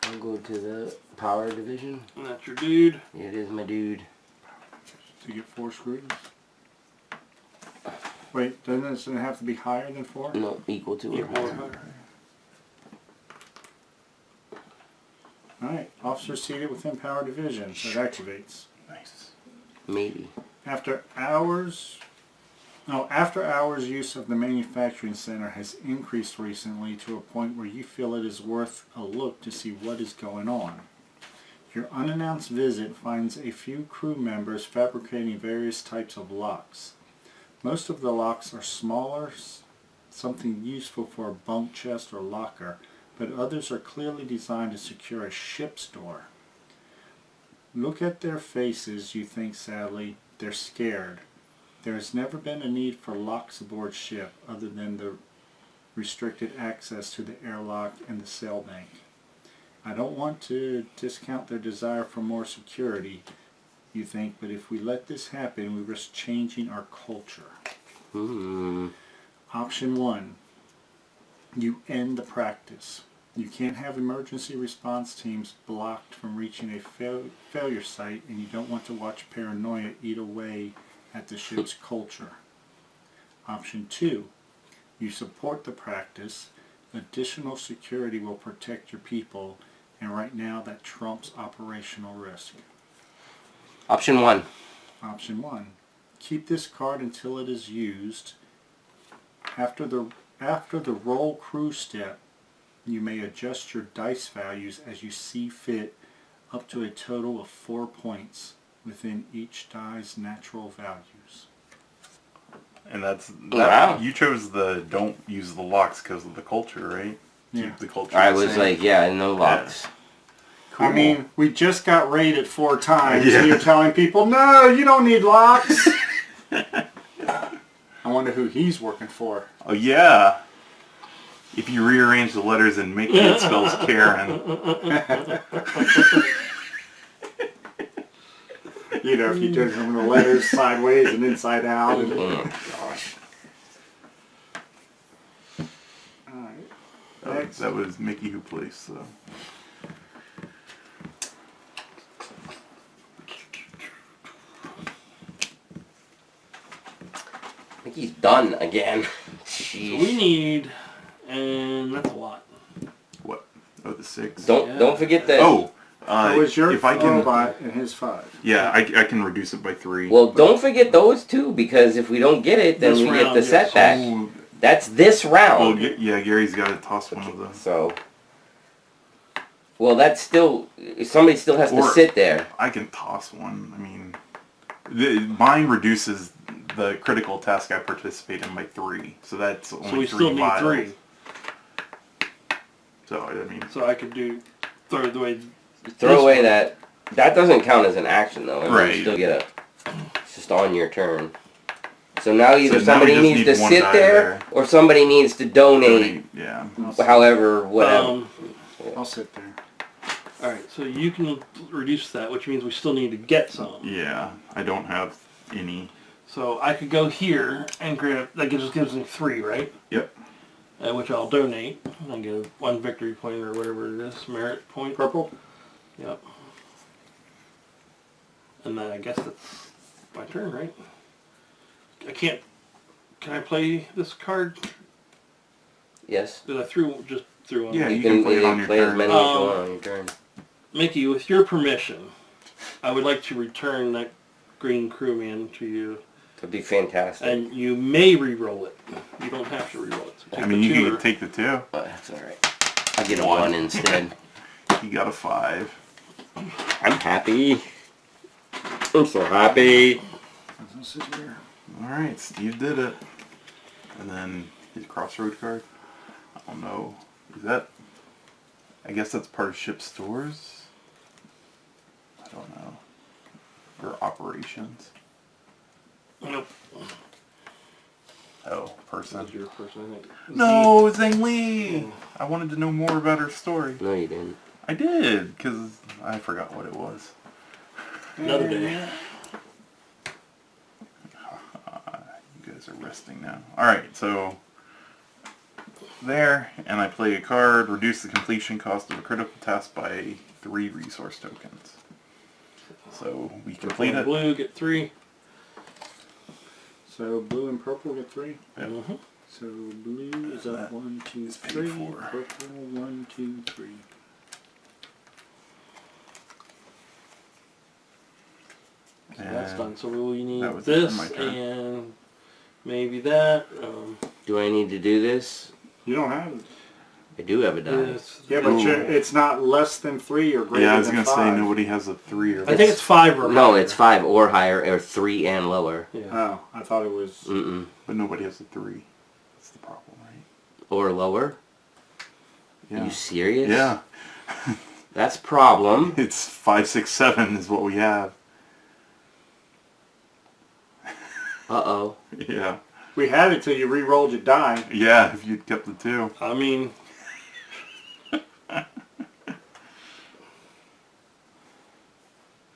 I'll go to the power division. And that's your dude. It is my dude. So you get 4 screws. Wait, doesn't it have to be higher than 4? No, equal to or Equal or higher. higher. Alright, officer seated within power division, so it activates. Nice. Maybe. After hours use of the manufacturing center has increased recently to a point where you feel it is worth a look to see what is going on. Your unannounced visit finds a few crew members fabricating various types of locks. Most of the locks are smaller, something useful for a bunk chest or locker, but others are clearly designed to secure a ship's door. Look at their faces, you think sadly. They're scared. There has never been a need for locks aboard ship other than the restricted access to the airlock and the sail bank. I don't want to discount their desire for more security, you think, but if we let this happen, we risk changing our culture. Hmm. Option 1. You end the practice. You can't have emergency response teams blocked from reaching a failure site, and you don't want to watch paranoia eat away at the ship's culture. Option 2. You support the practice. Additional security will protect your people, and right now that trumps operational risk. Option 1. Option 1. Keep this card until it is used. After the roll crew step, you may adjust your dice values as you see fit up to a total of 4 points within each die's natural values. And that's Wow. You chose the don't use the locks because of the culture, right? Yeah. Keep the culture. I the was same. like, yeah, no locks. I mean, we just got raided 4 times, Yeah. and you're telling people, no, you don't need locks. I wonder who he's working for. Oh yeah. If you rearrange the letters and make it spells Karen. You know, if you turn some of the letters sideways and inside out. And, Mm. gosh. All right. That was Mickey who placed, so. I think he's done again. So we Jeez. need, and that's a lot. What? Oh, the 6. Don't forget that. Oh, That was your if I can, robot and his 5. yeah, I can reduce it by 3. Well, don't forget those two, because if we don't get it, then This we get round, the yes. setback. Oh, That's this round. Well, yeah, Gary's got to toss one of those. So, well, that's still, somebody still has to Or- sit there. I can toss one. I mean, mine reduces the critical task I participate in by 3. So that's only So we 3 still need vials. 3. So, I mean, So I could do throw away. Throw away one. that. That doesn't count as an action, though. I mean, Right. You still get it's just on your turn. So now either So now we somebody just needs need to one sit die there, there. or somebody needs to donate, yeah. however, whatever. I'll sit there. All right, so you can reduce that, which means we still need to get some. Yeah, I don't have any. So I could go here and grab. That just gives me 3, right? Yep. Which I'll donate. I get 1 victory point or whatever it is, merit point. Purple? Yep. And then I guess that's my turn, right? I can't. Can I play this card? Yes. Did I just threw one? Yeah, you can play it on your play as turn. many as you want on your turn. Mickey, with your permission, I would like to return that green crewman to you, That'd be fantastic. and you may re-roll it. You don't have to re-roll it. So take I mean, the you two can take the 2. But that's alright. I'll get a 1 1. instead. You got a 5. I'm happy. I'm so happy. I'll sit here. Alright, Steve did it. And then his crossroad card. I don't know. Is that... I guess that's part of ship stores? I don't know. Or operations. Nope. Oh, person. That's your person, I think. No, Zhang Li! I wanted to know more about her story. No, you didn't. I did, because I forgot what it was. Another day. You guys are resting now. Alright, so there, and I play a card, reduce the completion cost of a critical task by 3 resource tokens. So we complete it. Blue, get 3. So blue and purple get 3. Yep. Mm-hmm. So blue is up 1, 2, is paid 3. for. Purple 1, 2, 3. So that's And done. So we need that was it for this my turn. and maybe that. Do I need to do this? You don't have it. I do have a die. This. Yeah, but Ooh. it's not less than 3 or greater Yeah, I was than going to 5. say nobody has a 3 or I think it's 5 or No, higher. it's 5 or higher, or 3 and lower. Yeah. Oh, I thought it was... Mm-mm. but nobody has a 3. That's the problem, right? Or lower? Yeah. Are you serious? Yeah. That's a problem. It's 5, 6, 7 is what we have. Uh-oh. Yeah. We had it till you re-rolled your die. Yeah, if you'd kept the 2. I mean,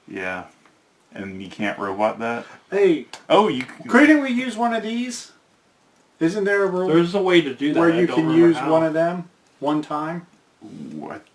Yeah. And you can't robot that? Hey, Oh, you... couldn't we use one of these? Isn't there a rule there's a way to do that. where I you don't can remember use how. one of them one time? What?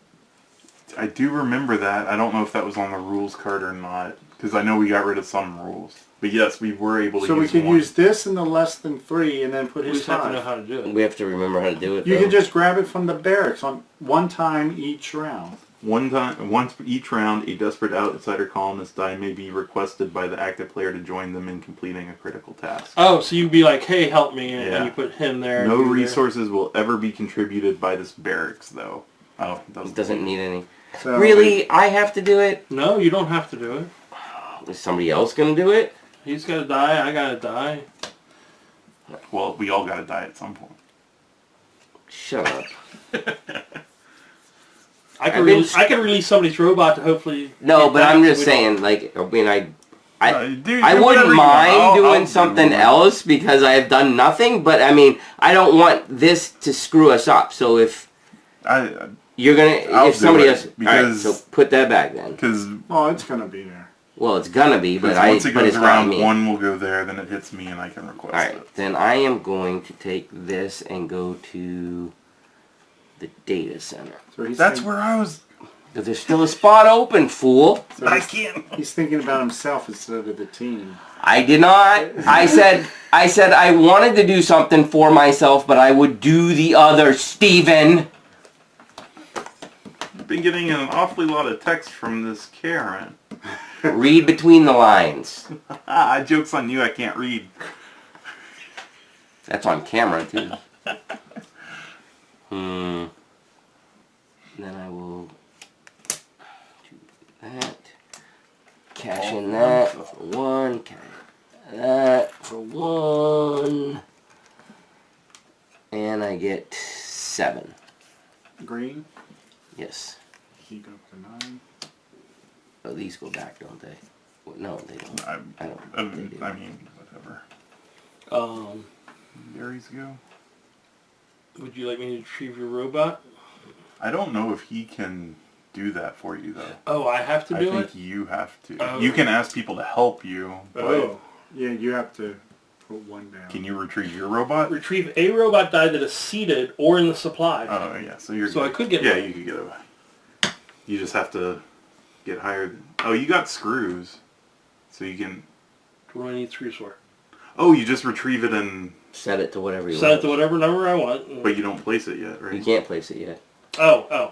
I do remember that. I don't know if that was on the rules card or not. Because I know we got rid of some rules. But yes, we were able to So we use could one. use this in the less than 3 and then put We his just have to know 5. how to do it. We have to remember how to do it, You though. can just grab it from the barracks on one time each round. Once each round, a desperate outsider colonist die may be requested by the active player to join them in completing a critical task. Oh, so you'd be like, hey, help me, and Yeah. you put him there. No and you there. resources will ever be contributed by this barracks, though. Oh, It doesn't need any. So Really? I have to do it? No, you don't have to do it. Is somebody else going to do it? He's got to die. I got to die. Well, we all gotta die at some point. Shut up. I I've been- could release somebody's robot to hopefully. No, get but back I'm so just we don't- saying, like, I mean, I Dude, I do whatever wouldn't you want. mind I'll doing do something it. else because I have done nothing, but I mean, I don't want this to screw us up. So if you're gonna, I'll if somebody do it, else, alright, because- so put that back then. Because Oh, it's going to be there. Well, it's gonna be, but once it but goes it's not around, me. one will go there, then it hits me, and I can request Alright, it. then I am going to take this and go to the data center. So he's That's think- where I was. Because there's still a spot open, fool. so I he's, can't. he's thinking about himself instead of the team. I did not. I said I wanted to do something for myself, but I would do the other, Steven. I've been getting an awfully lot of text from this Karen. Read between the lines. Joke's on you, I can't read. That's on camera, too. Then I will do that. Cash in that for 1. Cash that for 1. And I get 7. Green. Yes. You go up to 9. Oh, these go back, don't they? Well, no, they don't. I don't. I mean, whatever. Gary's go. Would you like me to retrieve your robot? I don't know if he can do that for you, though. Oh, I have to do I it? think you have to. Oh. You can ask people to help you, but Oh. Yeah, you have to put 1 down. can you retrieve your robot? Retrieve a robot die that is seated or in the supply. Oh, yeah, so you're So good. I could get Yeah, one. you could get a... You just have to get higher... Oh, you got screws. So you can... What do I need screws for? Oh, you just retrieve it and... Set it to whatever you Set want. it to whatever number I want. But you don't place it yet, right? You can't place it yet. Oh.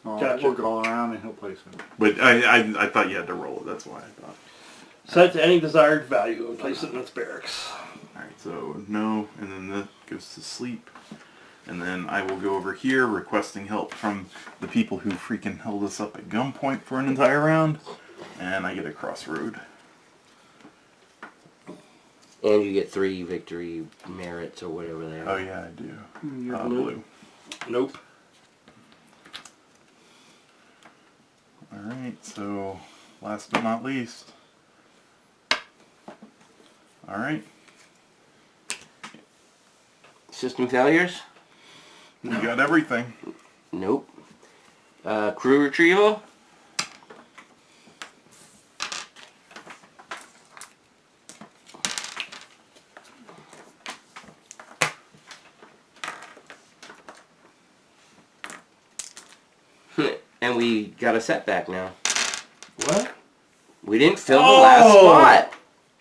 Gotcha. We'll go around and he'll place it. But I thought you had to roll it, that's why I thought. Set it to any desired value and place it in its barracks. Alright, so no, and then that goes to sleep. And then I will go over here requesting help from the people who freaking held us up at gunpoint for an entire round. And I get a crossroad. And you get 3 victory merits or whatever they are. Oh yeah, I do. You're Blue. Nope. Alright, so last but not least. Alright, System failures? we got everything. Nope. Crew retrieval? And we got a setback now. What? We didn't fill the last spot.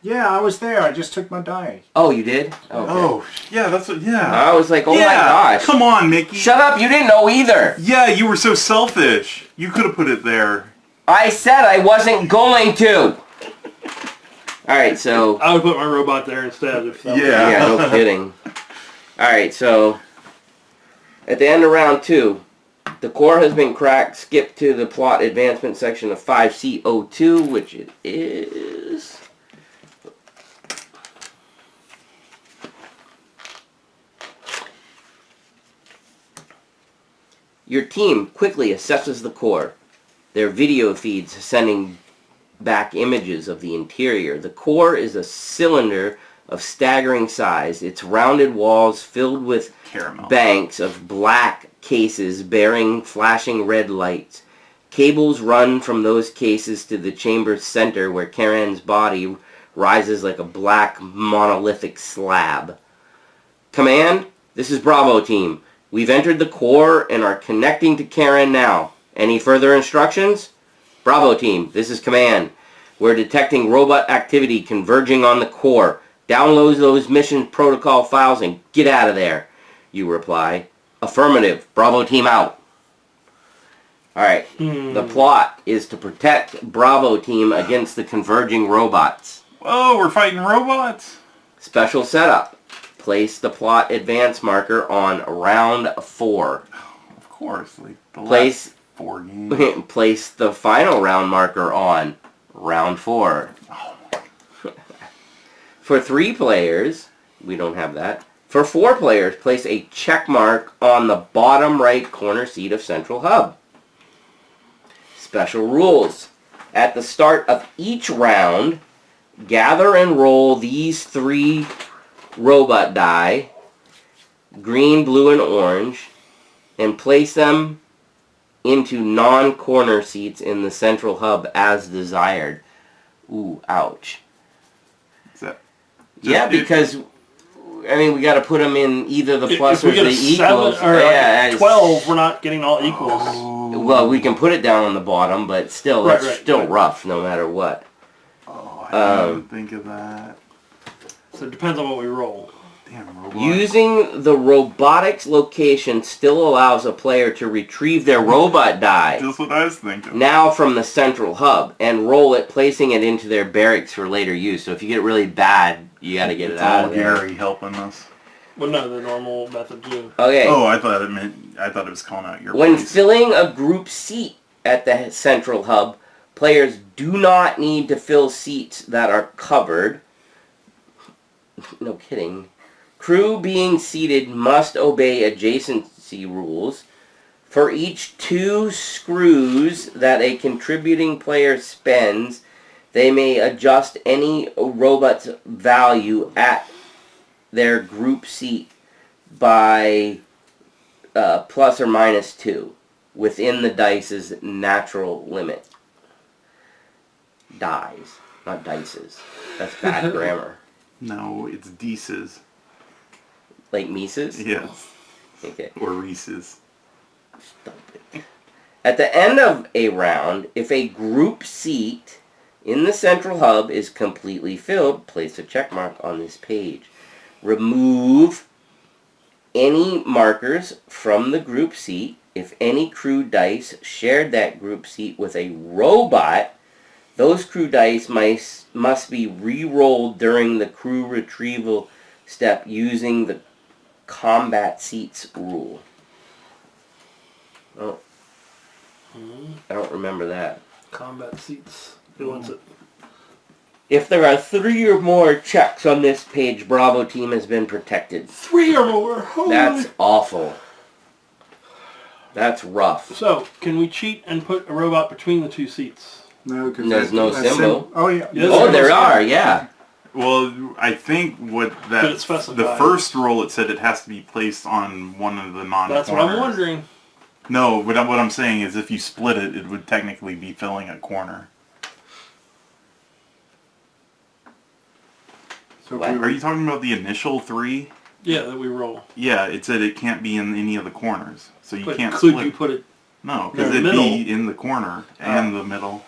Yeah, I was there. I just took my die. Oh, you did? Okay. Oh, yeah, that's what, yeah. I was like, oh yeah, my gosh. come on, Mickey. Shut up, you didn't know either. Yeah, you were so selfish. You could have put it there. I said I wasn't going to. Alright, so... I would put my robot there instead. If that was- Yeah. Yeah, no kidding. Alright, so... At the end of round 2, the core has been cracked. Skip to the plot advancement section of 5CO2, which it is... Your team quickly assesses the core. Their video feeds sending back images of the interior. The core is a cylinder of staggering size. Its rounded walls filled with Caramel. banks of black cases bearing flashing red lights. Cables run from those cases to the chamber's center where Karen's body rises like a black monolithic slab. Command, this is Bravo Team. We've entered the core and are connecting to Karen now. Any further instructions? Bravo Team, this is Command. We're detecting robot activity converging on the core. Download those mission protocol files and get out of there. You reply. Affirmative. Bravo Team out. Alright. The plot is to protect Bravo Team against the converging robots. Whoa, we're fighting robots. Special setup. Place the plot advance marker on round 4. Of course, like the Place- last 4 games. Place the final round marker on round 4. For 3 players, we don't have that. For 4 players, place a check mark on the bottom right corner seat of Central Hub. Special rules. At the start of each round, gather and roll these 3 robot die, green, blue, and orange, and place them into non-corner seats in the Central Hub as desired. Ooh, ouch. Is that Yeah, because I mean we got to put them in either the plus If we or get the a equals. 7 or yeah, 12, we're not getting all equals. well, we can put it down on the bottom, but still, that's still right. rough no matter what. Oh, I didn't think of that. So it depends on what we roll. Damn robot. Using the robotics location still allows a player to retrieve their robot die. Just what I was thinking. Now from the Central Hub and roll it, placing it into their barracks for later use. So if you get it really bad, you got to get it It's out all of there. Gary helping us. Well, no, the normal method too. Okay. Oh, I thought it was calling out your When place. filling a group seat at the central hub, players do not need to fill seats that are covered. No kidding. Crew being seated must obey adjacency rules. For each 2 screws that a contributing player spends, they may adjust any robot's value at their group seat by plus or minus 2 within the dice's natural limit. Dies, not dices. That's bad grammar. No, it's Deeses. Like Mises? Yes. Okay. Or Reese's. Stupid. At the end of a round, if a group seat in the central hub is completely filled, place a check mark on this page. Remove any markers from the group seat. If any crew dice shared that group seat with a robot, those crew dice must be re-rolled during the crew retrieval step using the combat seats rule. Oh, I don't remember that. Combat seats. Who wants it? If there are 3 or more checks on this page, Bravo team has been protected. 3 or more. Holy. That's awful. That's rough. So, can we cheat and put a robot between the 2 seats? No, because There's no symbol. Oh yeah. Yes, Oh, there is. are, yeah. Well, I think what But that it's specified. the first roll it said it has to be placed on one of the non-corners. That's what I'm wondering. No, what I'm saying is if you split it, it would technically be filling a corner. So if What? we Are you talking about the initial 3? Yeah, that we roll. Yeah, it said it can't be in any of the corners, so you But can't could split. you put it? No, in because the it'd middle? be in the corner and the middle.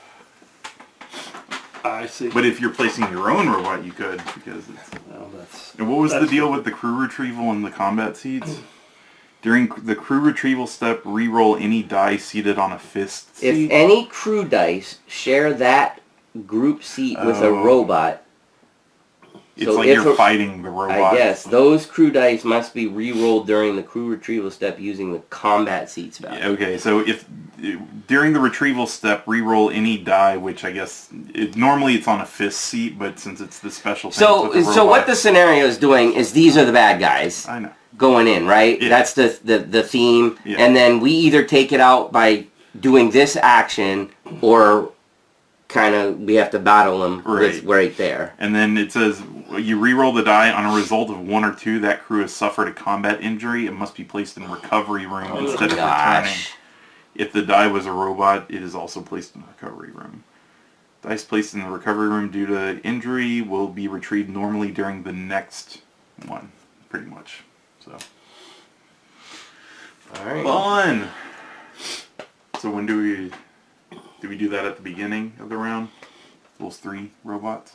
I see. But if you're placing your own robot, you could, because it's... Well, that's... And what was the That's deal true. with the crew retrieval and the combat seats? During the crew retrieval step, re-roll any die seated on a fist If seat. any crew dice share that group seat with a Oh. robot, It's so like if you're a- fighting the robot. I guess those crew dice must be re-rolled during the crew retrieval step using the combat seats value. Yeah, okay, so if during the retrieval step, re-roll any die, which I guess normally it's on a fist seat, but since it's the special thing, So, with the so what robot- the scenario is doing is these are the bad guys I know. going in, right? Yeah. That's the theme, Yeah. and then we either take it out by doing this action, or kind of we have to battle them Right. right there. And then it says you re-roll the die on a result of 1 or 2. That crew has suffered a combat injury. It must be placed in recovery room Oh, instead of returning. Gosh. If the die was a robot, it is also placed in the recovery room. Dice placed in the recovery room due to injury will be retrieved normally during the next one, pretty much. So All right. fun. So when do we do that at the beginning of the round? Those 3 robots.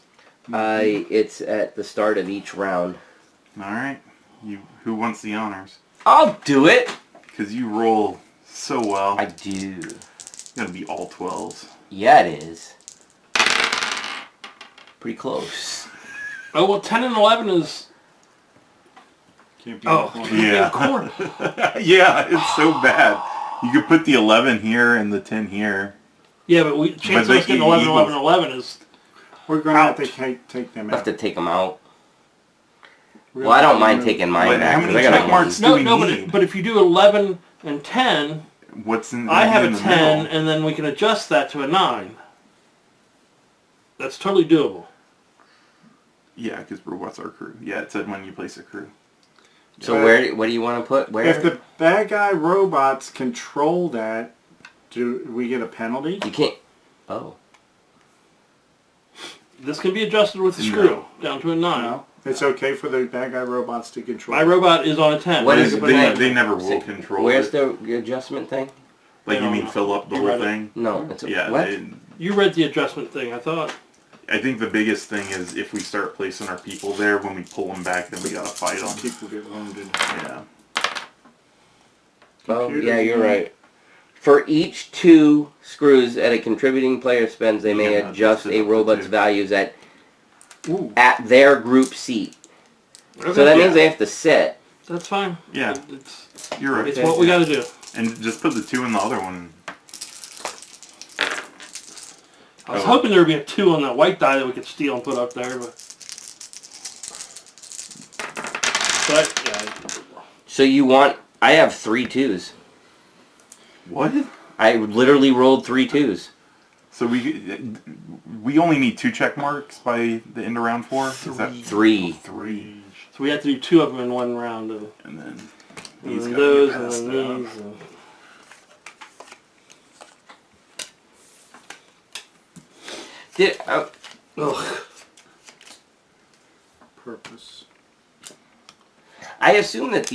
It's at the start of each round. All right. Who wants the honors? I'll do it. Because you roll so well. I do. It's gonna be all 12s. Yeah, it is. Pretty close. Oh, well, 10 and 11 is... can't be Oh, in the can't be in Yeah. a corner. Yeah, it's so bad. You could put the 11 here and the 10 here. Yeah, but we chance But of us they getting can 11, equal- 11, 11 is... We're going to have to Ouch. take them I have out. to take them out. We're Well, I gonna don't mind remove- taking mine But back. how 'cause many I got check a marks No, do we no, need? but if you do 11 and 10, What's in? I have in a the 10, middle? and then we can adjust that to a 9. That's totally doable. Yeah, because robots are crew. Yeah, it said when you place a crew. So But what do you want to put? Where? If the bad guy robots control that, do we get a penalty? You can't. Oh. This can be adjusted with a screw down to a 9. No. It's okay for the bad guy robots to control. My robot is on a 10. What They, is it? they never will control Where's it. the adjustment thing? Like I you don't mean know. fill up the You whole read it. thing? No. It's a, Yeah. what? You read the adjustment thing, I thought. I think the biggest thing is if we start placing our people there, when we pull them back, then we gotta fight them. People get wounded. Yeah. Oh, Computers yeah, you're and- right. For each 2 screws that a contributing player spends, they may Yeah, adjust adjust it a up to robot's 2. values Ooh. at their group seat. Okay. So that means Yeah. they have to sit That's fine. Yeah. You're right. It's what we got to do. And just put the 2 in the other one. I was hoping there would be a 2 on that white die that we could steal and put up there, but yeah. So you want... I have 3 2s. What? I literally rolled 3 2s. So we only need 2 check marks by the end of round 4? Is that 3. 3? So we have to do 2 of them in one round. And then And these then gotta those, get and passed then down. these. Ugh. Purpose. I assume that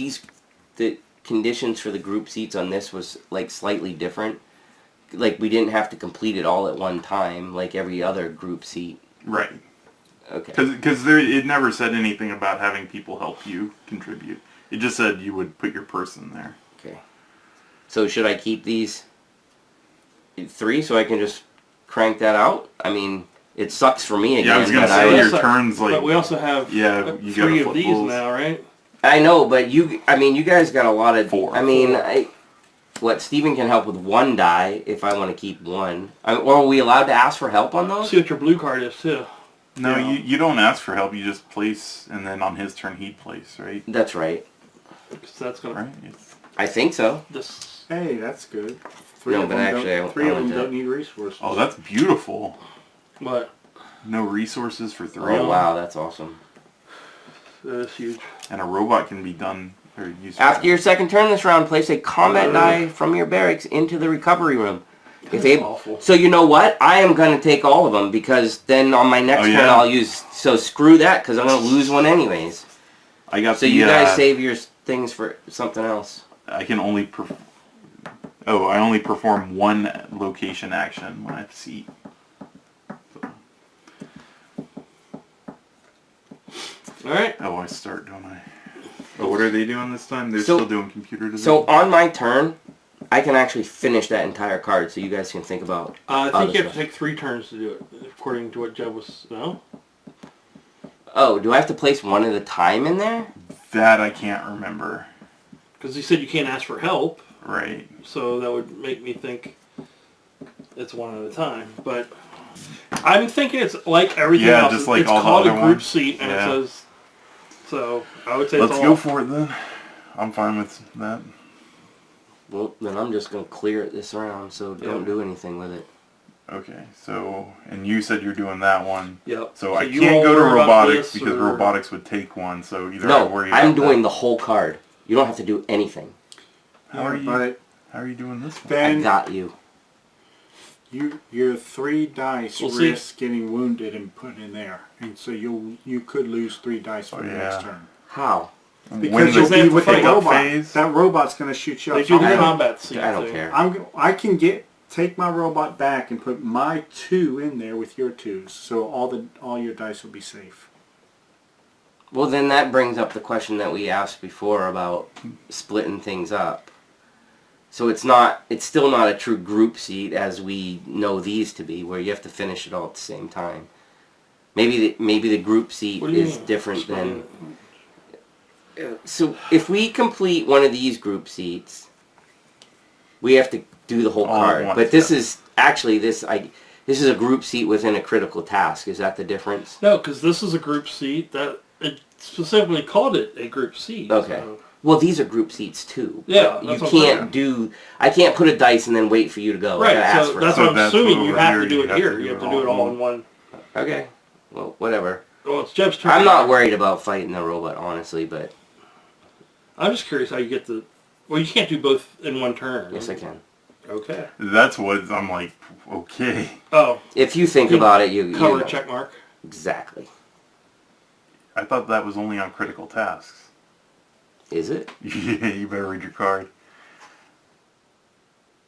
the conditions for the group seats on this was like slightly different. Like we didn't have to complete it all at one time, like every other group seat. Right. Okay. Because it never said anything about having people help you contribute. It just said you would put your person there. Okay. So should I keep these 3 so I can just crank that out? I mean, it sucks for me again. Yeah, I was gonna but say I your also- turns like. But we also have Yeah, you 3 gotta of flip these rules. now, right? I know, but you guys got a lot of... 4. I mean, Steven can help with 1 die if I want to keep 1. Or are we allowed to ask for help on those? See what your blue card is, too. No, Yeah. you don't ask for help. You just place, and then on his turn he'd place, right? That's right. Because that's going Right. It's, I think so. This. Hey, that's good. No, but actually, I 3 of want them to- don't need resources. oh, that's beautiful. What? No resources for 3. Oh, wow, that's awesome. That's huge. And a robot can be done or used. After your second turn this round, place a combat die from your barracks into the recovery room. If That's able, awful. so you know what? I am going to take all of them because then on my next Oh, turn yeah. I'll use... So screw that because I'm going to lose one anyways. I got So the, you guys save your things for something else. I can only I only perform 1 location action when I have seat. Alright. Oh, I start, don't I? Oh, what are they doing this time? They're So- still doing computer design? So on my turn, I can actually finish that entire card so you guys can think about... I other think you have stuff. to take 3 turns to do it, according to what Jeb was... No? Oh, do I have to place 1 at a time in there? That I can't remember. Because he said you can't ask for help, Right. so that would make me think it's 1 at a time. But I'm thinking it's like everything Yeah, else. just like it's all the called other a group ones. seat, and Yeah. it says... So, I would say Let's it's go all... for it then. I'm fine with that. Well, then I'm just going to clear it this round, so don't do anything with it. Okay, so, and you said you're doing that one. Yep. So I you can't all go to worry about robotics this, because or- robotics would take 1, so either I No, worry about I'm doing that. the whole card. You don't have to do anything. How are you? But How are you doing this one? I then got you. your 3 dice We'll see. risk getting wounded and put in there, and so you could lose 3 dice for Oh, the yeah. next turn. How? Because you'll you'll be be with with the the pickup robot. phase. That robot's going to shoot you They up. do the I'm gonna- combat seat I don't thing. care. I can take my robot back and put my 2 in there with your 2s, so all your dice will be safe. Well, then that brings up the question that we asked before about splitting things up. So it's still not a true group seat as we know these to be, where you have to finish it all at the same time. Maybe the group seat What do you is mean? different than... So if we complete one of these group seats, we have to do the whole All at card. once, But this yeah. is actually this is a group seat within a critical task. Is that the difference? No, because this is a group seat that it specifically called it a group seat. Okay. So. Well, these are group seats too. Yeah, But you that's what I'm can't do. I can't put a dice and then wait for you to go. I Right, gotta ask so for that's help. what I'm that's assuming what you over have here to do you it have here. to do You have it to do it all all in one. Okay. Well, whatever. Well, it's Jeb's turn. I'm not worried about fighting the robot, honestly, but I'm just curious how you get the... Well, you can't do both in one turn. yes, I can. Okay. That's what I'm like, okay. Oh, If you think You about it, you color know. check mark. Exactly. I thought that was only on critical tasks. Is it? Yeah, you better read your card.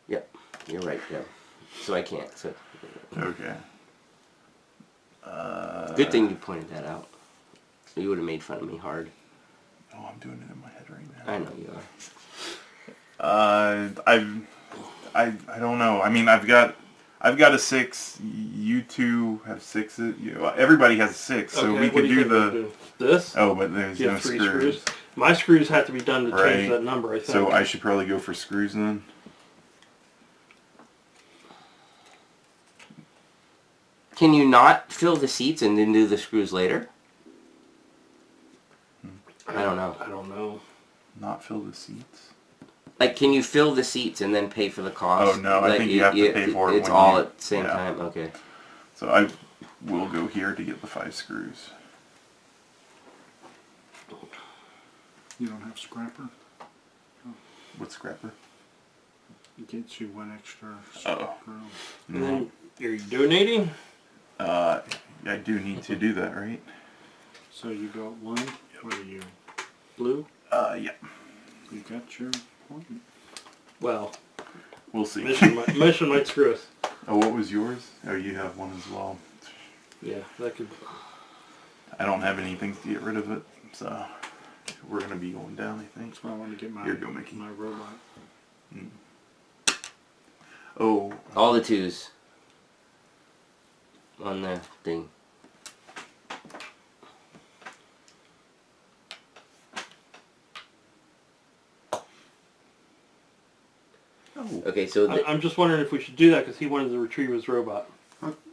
Yep. You're right, yeah. So I can't. So Okay. good thing you pointed that out. You would have made fun of me hard. Oh, I'm doing it in my head right now. I know you are. I don't know. I mean, I've got a 6. You 2 have 6s. Everybody has a 6, so Okay, we what could do you do think we'll the. do? This? Oh, but there's You no have 3 screws. screws. My screws have to be done to change Right. that number, I think. So I should probably go for screws then. Can you not fill the seats and then do the screws later? I don't know. I don't know. Not fill the seats. Like, can you fill the seats and then pay for the cost? Oh, no, I Like, think you have to pay for it It's when all you- at the same yeah. time? Okay. So I will go here to get the 5 screws. You don't have scrapper? What scrapper? It gets you one extra Oh. screw. And No. then, are you donating? I do need to do that, right? So you got one. What are you? Blue? Yeah. You got your point. Well, We'll see. mission might screw us. Oh, what was yours? Oh, you have one as well. Yeah, that could. I don't have anything to get rid of it, so we're gonna be going down, I think. That's why I want to get my Here you go, Mickey. my robot. Oh, All the 2s. On the thing. oh. Okay, so I'm just wondering if we should do that because he wanted to retrieve his robot.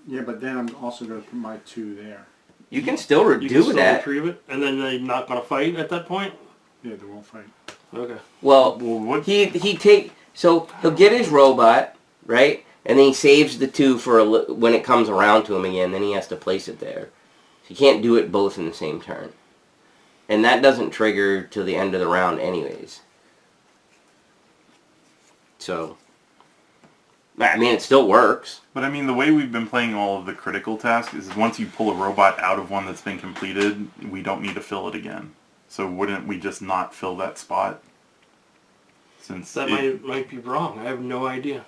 Yeah, but then I'm also going to put my 2 there. you can still You can do still that. retrieve it, and then they're not going to fight at that point. Yeah, they won't fight. Okay. Well, Well, what? so he'll get his robot, right? And then he saves the 2 for when it comes around to him again. Then he has to place it there. So you can't do it both in the same turn. And that doesn't trigger till the end of the round anyways. So, I mean, it still works. But I mean, the way we've been playing all of the critical tasks is once you pull a robot out of one that's been completed, we don't need to fill it again. So wouldn't we just not fill that spot? Since That might be wrong. I have no idea.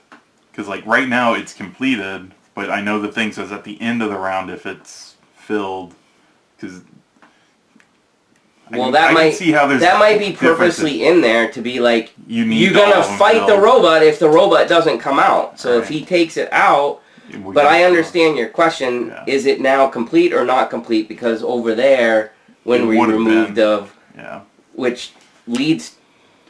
because like right now it's completed, but I know the thing says at the end of the round if it's filled, because Well, I that can might see how there's that might be differences. purposely in there to be like You need you're all gonna of them fight the filled. robot if the robot doesn't come out. So if Right. he takes it out, We but got- I understand your question. Yeah. Is it now complete or not complete? Because over there, when It we would've removed been. of Yeah. which leads,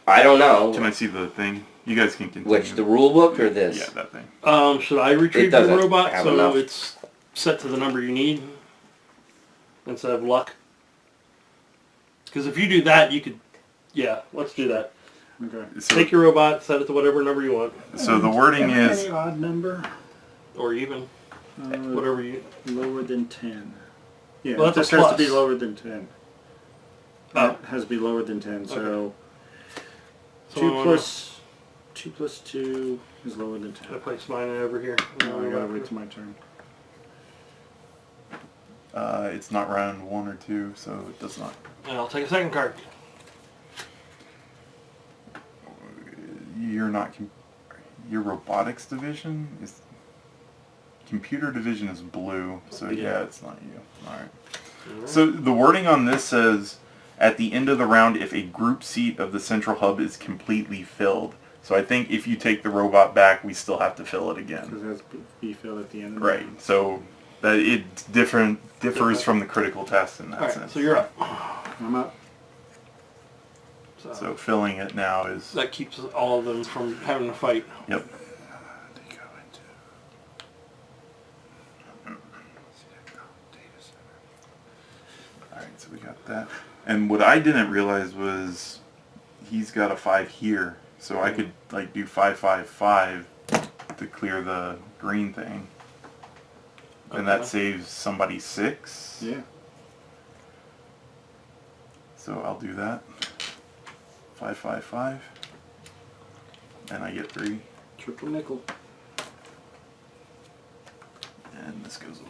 I don't know, Can I see the thing? You guys can continue. which the rule book or this. Yeah, that thing. Should I retrieve doesn't the robot have so enough. it's set to the number you need instead of luck? Because if you do that, you could. Yeah, let's do that. Okay. So, Take your robot, set it to whatever number you want, so the wording is Any odd number or even uh, whatever you. lower than 10. Yeah, Well, that's this a has to be plus. lower than 10. Oh. It has to be lower than 10. So So 2 I wanna- plus 2 is lower than I 10. place mine over here. No, I gotta wait till my turn. it's not round 1 or 2, so it does not. And I'll take a second card. You're not. Your robotics division is. Computer division is blue, so Yeah. yeah, it's not you. All right. So the wording on this says, at the end of the round, if a group seat of the central hub is completely filled. So I think if you take the robot back, we still have to fill it again. Because it has to be filled at the end of the Right. round. So that it differs from the critical test in that All right, sense. so you're up. I'm up. So filling it now is. That keeps all of them from having to fight. Yep. They go into data center. Alright, so we got that. And what I didn't realize was he's got a 5 here. So I could like do 5, 5, 5 to clear the green thing. And that Okay. saves somebody 6. Yeah. So I'll do that. 5, 5, 5. And I get 3. Triple nickel. And this goes away.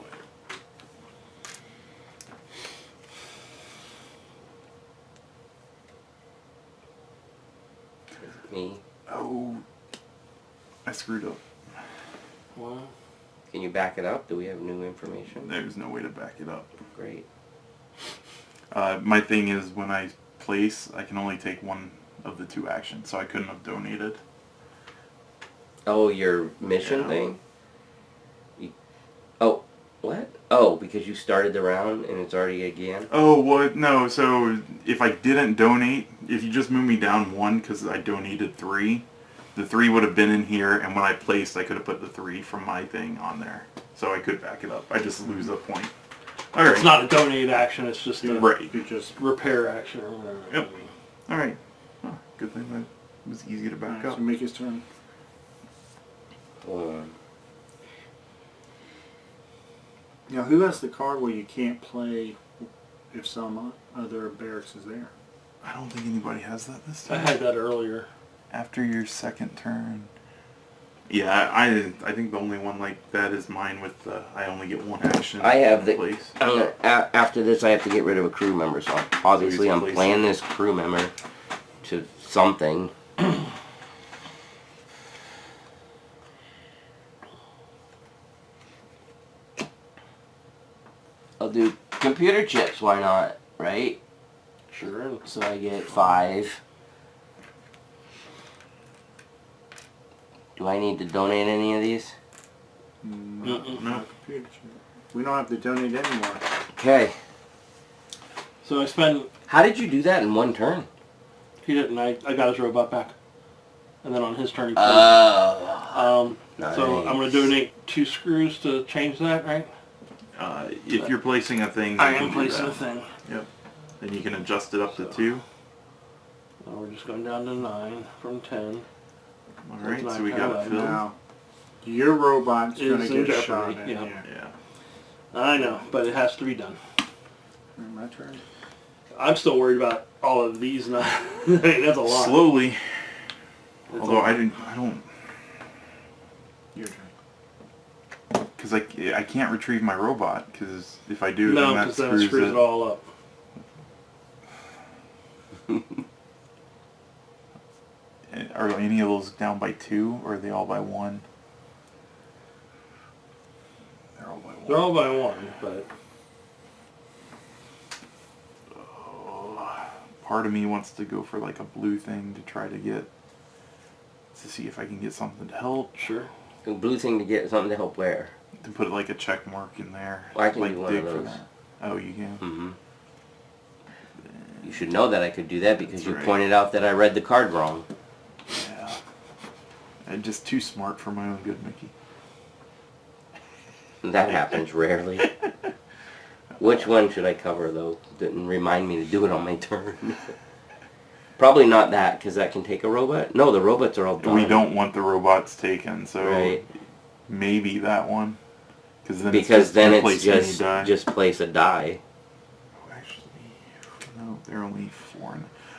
Me. Oh, I screwed up. Well, Can you back it up? Do we have new information? There's no way to back it up. Great. My thing is when I place, I can only take one of the 2 actions, so I couldn't have donated. Oh, your mission Yeah. thing? Oh, what? Oh, Oh, because you started the round and it's already again? Oh, what? No, so if I didn't donate, if you just moved me down 1 because I donated 3, the 3 would have been in here, and when I placed, I could have put the 3 from my thing on there. So I could back it up. I just lose a point. All right. It's not a donate action, it's just a Right. You just repair action or whatever. Yep. All right. Oh, good thing that it was easy to back so up. make his turn. Hold on. Now, who has the card where you can't play if some other barracks is there? I don't think anybody has that this I time. had that earlier. After your second turn. Yeah, I think the only one like that is mine with the I only get 1 action. I have the... place. I'm gonna, after this, I have to get rid of a crew member, so obviously So I'm he's playing this crew member to something. I'll do computer chips, why not, right? Sure. So I get 5. Do I need to donate any of these? Mm-mm. Computer chip. We don't have to donate anymore. Okay. So I spend. How did you do that in 1 turn? He didn't. I got his robot back, and then on his turn he played. Oh. So I'm going to donate 2 screws to change that, right? If you're placing a thing, I you am can do placing a that. thing. Yep. Then you can adjust it up to 2. Now we're just going down to 9 from 10. All right, That's so we not got bad. Phil. Now, your robot's Is going to in get jeopardy, shot at. yeah. Yeah. I know, but it has to be done. My turn. I'm still worried about all of these. Not that's a lot. Slowly. That's Although a lot. I don't, Your turn. because I can't retrieve my robot. Because if I do, No, then that because then it screws it all up. Are any of those down by 2, or are they all by 1? They're all by 1. They're all by 1, but Part of me wants to go for like a blue thing to try to see if I can get something to help. sure. The blue thing to get something to help where? To put like a check mark in there. Well, I can like do one of dig for those. that. Oh, you can? Mm-hmm. You should know that I could do that because That's you right. pointed out that I read the card wrong. Yeah. I'm just too smart for my own good, Mickey. That happens rarely. Which one should I cover, though? Didn't remind me to do it on my turn. Probably not that, because that can take a robot. No, the robots are all done. We don't want the robots taken, so Right. maybe that one. Because then Because it's then it's replacing any die. just place a die. Oh, actually, no, they're only 4.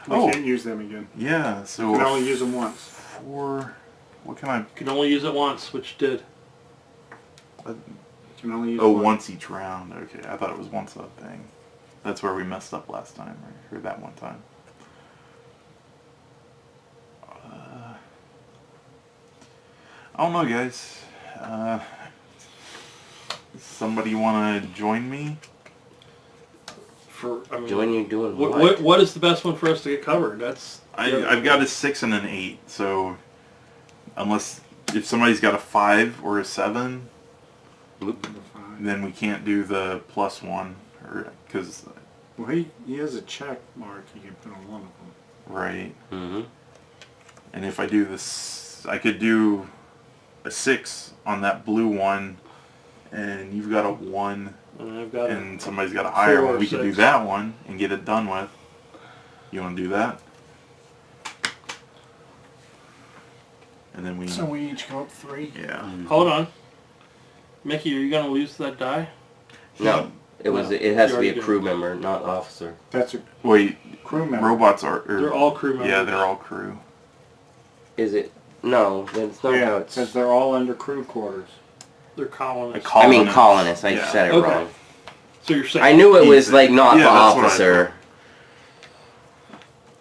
We Oh, can't use them again. yeah. So You can only use them once. 4. What can I? You can only use it once, which did. You can only use Oh, one. once each round. Okay, I thought it was once a thing. That's where we messed up last time, right? Or that one time. I don't know, guys. Somebody want to join me? I mean, Join you doing what is the best one for us to get covered? That's I've got a 6 and an 8, so unless if somebody's got a 5 or a 7, Oop. then we can't do the +1, or because Well, he has a check mark you can put on one of them. right. Mm-hmm. And if I do this, I could do a 6 on that blue one, and you've got a 1, and I've got and somebody's got a higher 4 one. or We could do 6. that one and get it done with. You want to do that? And then we, So we each go up 3. yeah. Hold on, Mickey. Are you gonna lose that die? No, it was. No, It has you to be a already crew did. member, not officer. That's a Wait, crew member. robots are. They're all crew members. Yeah, they're all crew. Is it? No, that's not how Yeah, it's. because they're all under crew quarters. They're colonists. I mean colonists. I Yeah. said it Okay. wrong. So you're saying I knew it was He's- like not yeah, the that's what I officer.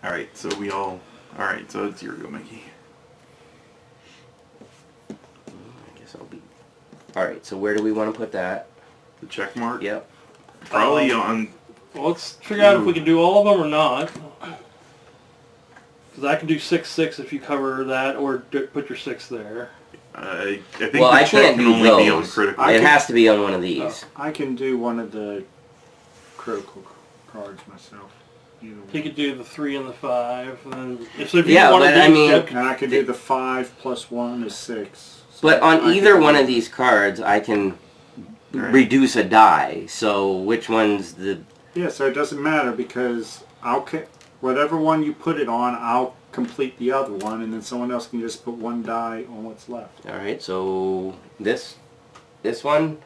All right, so we all. All right, so it's your go, Mickey. I guess I'll be. All right. So where do we want to put that? The check mark. Yep. Probably on. Well, let's figure out if we can do all of them or not. Because I can do 6/6 if you cover that, or put your 6 there. I think Well, the I check can't can do only be on those. critical. It has to be on one of these. I can do one of the critical cards myself. Either He one. could do the 3 and the 5, and then if you Yeah, want to but do I mean- Jeb, And I can do the 5 plus 1 is 6. So But I on can either do one that. of these cards, I can Right. reduce a die. So which one's the... Yeah, so it doesn't matter because whatever one you put it on, I'll complete the other one, and then someone else can just put one die on what's left. Alright, so this one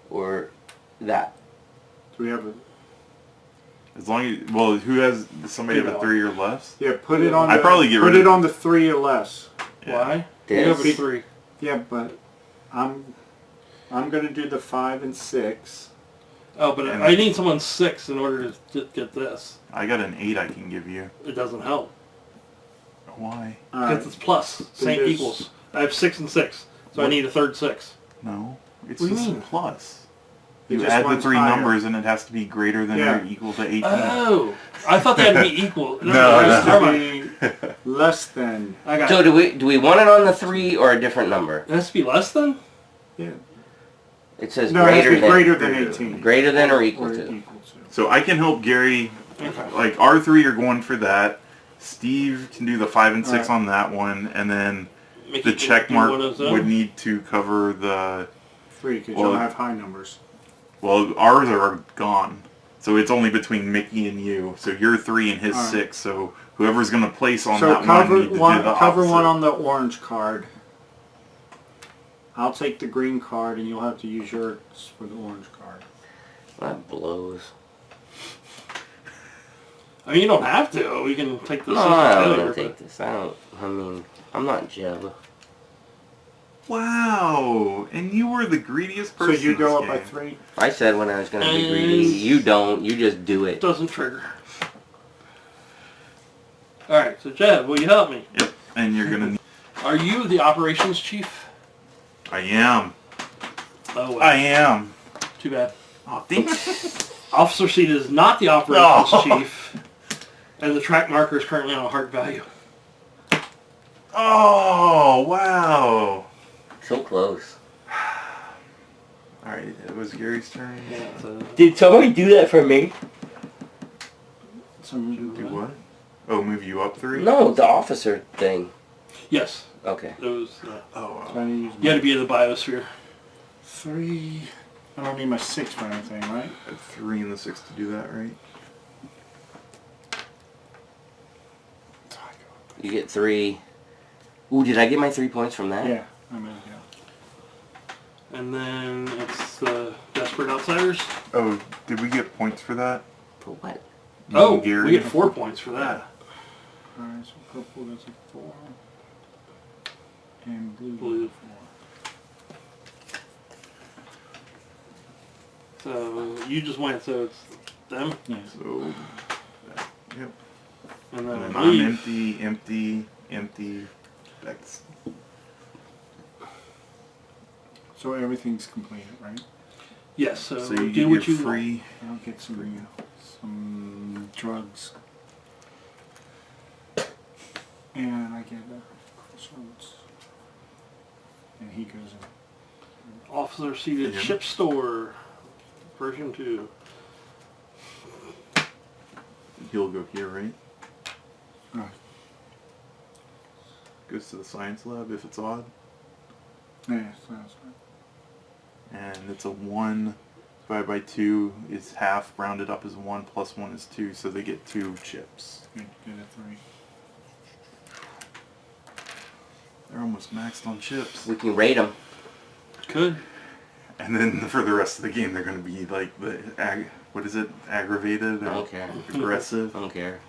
or that? Do we have a... As long as, well, who has, does somebody have a 3 or less? Yeah, put it on I'd the... probably get put rid it of- on the 3 or less. why? This? You have a 3. Yeah, but I'm going to do the 5 and 6. Oh, but And- I need someone 6 in order to get this. I got an 8 I can give you. It doesn't help. Why? Because Alright. it's plus. Same there's- equals. I have 6 and 6. So I What? need a third 6. No. It's What do you just mean? plus. It You just add the runs 3 higher. numbers and it has to be greater than Yeah. or equal to 18. Oh, I thought they had to be equal. No, It has never to mind. be less than... I got So it. do we want it on the 3 or a different number? It has to be less than? Yeah. It says No, it has to greater be than. greater than 18. Greater than or equal Or to. equal to. So I can help Gary, Okay. like our 3 are going for that. Steve can do the 5 and 6 Alright. on that one, and then Mickey the can check do mark one of them. would need to cover the, 3, because Well, you'll have high numbers. well, ours are gone. So it's only between Mickey and you. So you're 3 and his Alright. 6. So whoever's going to place on So that cover one need to one, do the cover opposite. one on the orange card. I'll take the green card, and you'll have to use yours for the orange card. That blows. I mean, you don't have to. We can take this No, as I'm failure, gonna but- take this. I mean, I'm not Jeb. Wow! And you were the greediest So person. you go this up by game. 3. I said when I was gonna be greedy. You don't. You just do it. Doesn't trigger. Alright, so Jeb, will you help me? Yep. And you're gonna. Are you the operations chief? I am. Oh, well. I am. Too bad. Oh, thanks. Officer seat is not the operations No. chief, and the track marker is currently on a heart value. Oh wow! So close. All right, it was Gary's turn. Yeah, so Did somebody do that for me? So Do what? Oh, move you up 3. No, the officer thing. yes, Okay. it was. Oh. trying to use You had to be in the biosphere. 3. I don't need my 6 for anything, right? 3 and the 6 to do that, right? You get 3. Ooh, did I get my 3 points from that? Yeah, I'm gonna go. And then it's the Desperate Outsiders. Oh, did we get points for that? For what? You Oh, and Gary? we get 4 points for that. Alright, so purple gets a 4. And blue, Blue. gets a 4. So you just went, so it's them. Yeah. So, yep. And then And I then I'm believe empty, empty, empty. That's So everything's completed, right? yes. So, so you do what get you want. free. I'll get some drugs. And I get a crossroads. And he goes in. Officer seated Yeah. ship store, version 2. He'll go here, right? Alright. Goes to the science lab if it's odd. Yeah, sounds right. And it's a 1 divided by 2 is half, rounded up as 1, plus 1 is 2, so they get 2 chips. Good, get a 3. They're almost maxed on chips. We can rate them. Could. And then for the rest of the game, they're going to be like what is it? Aggravated I or don't care. aggressive. I don't care.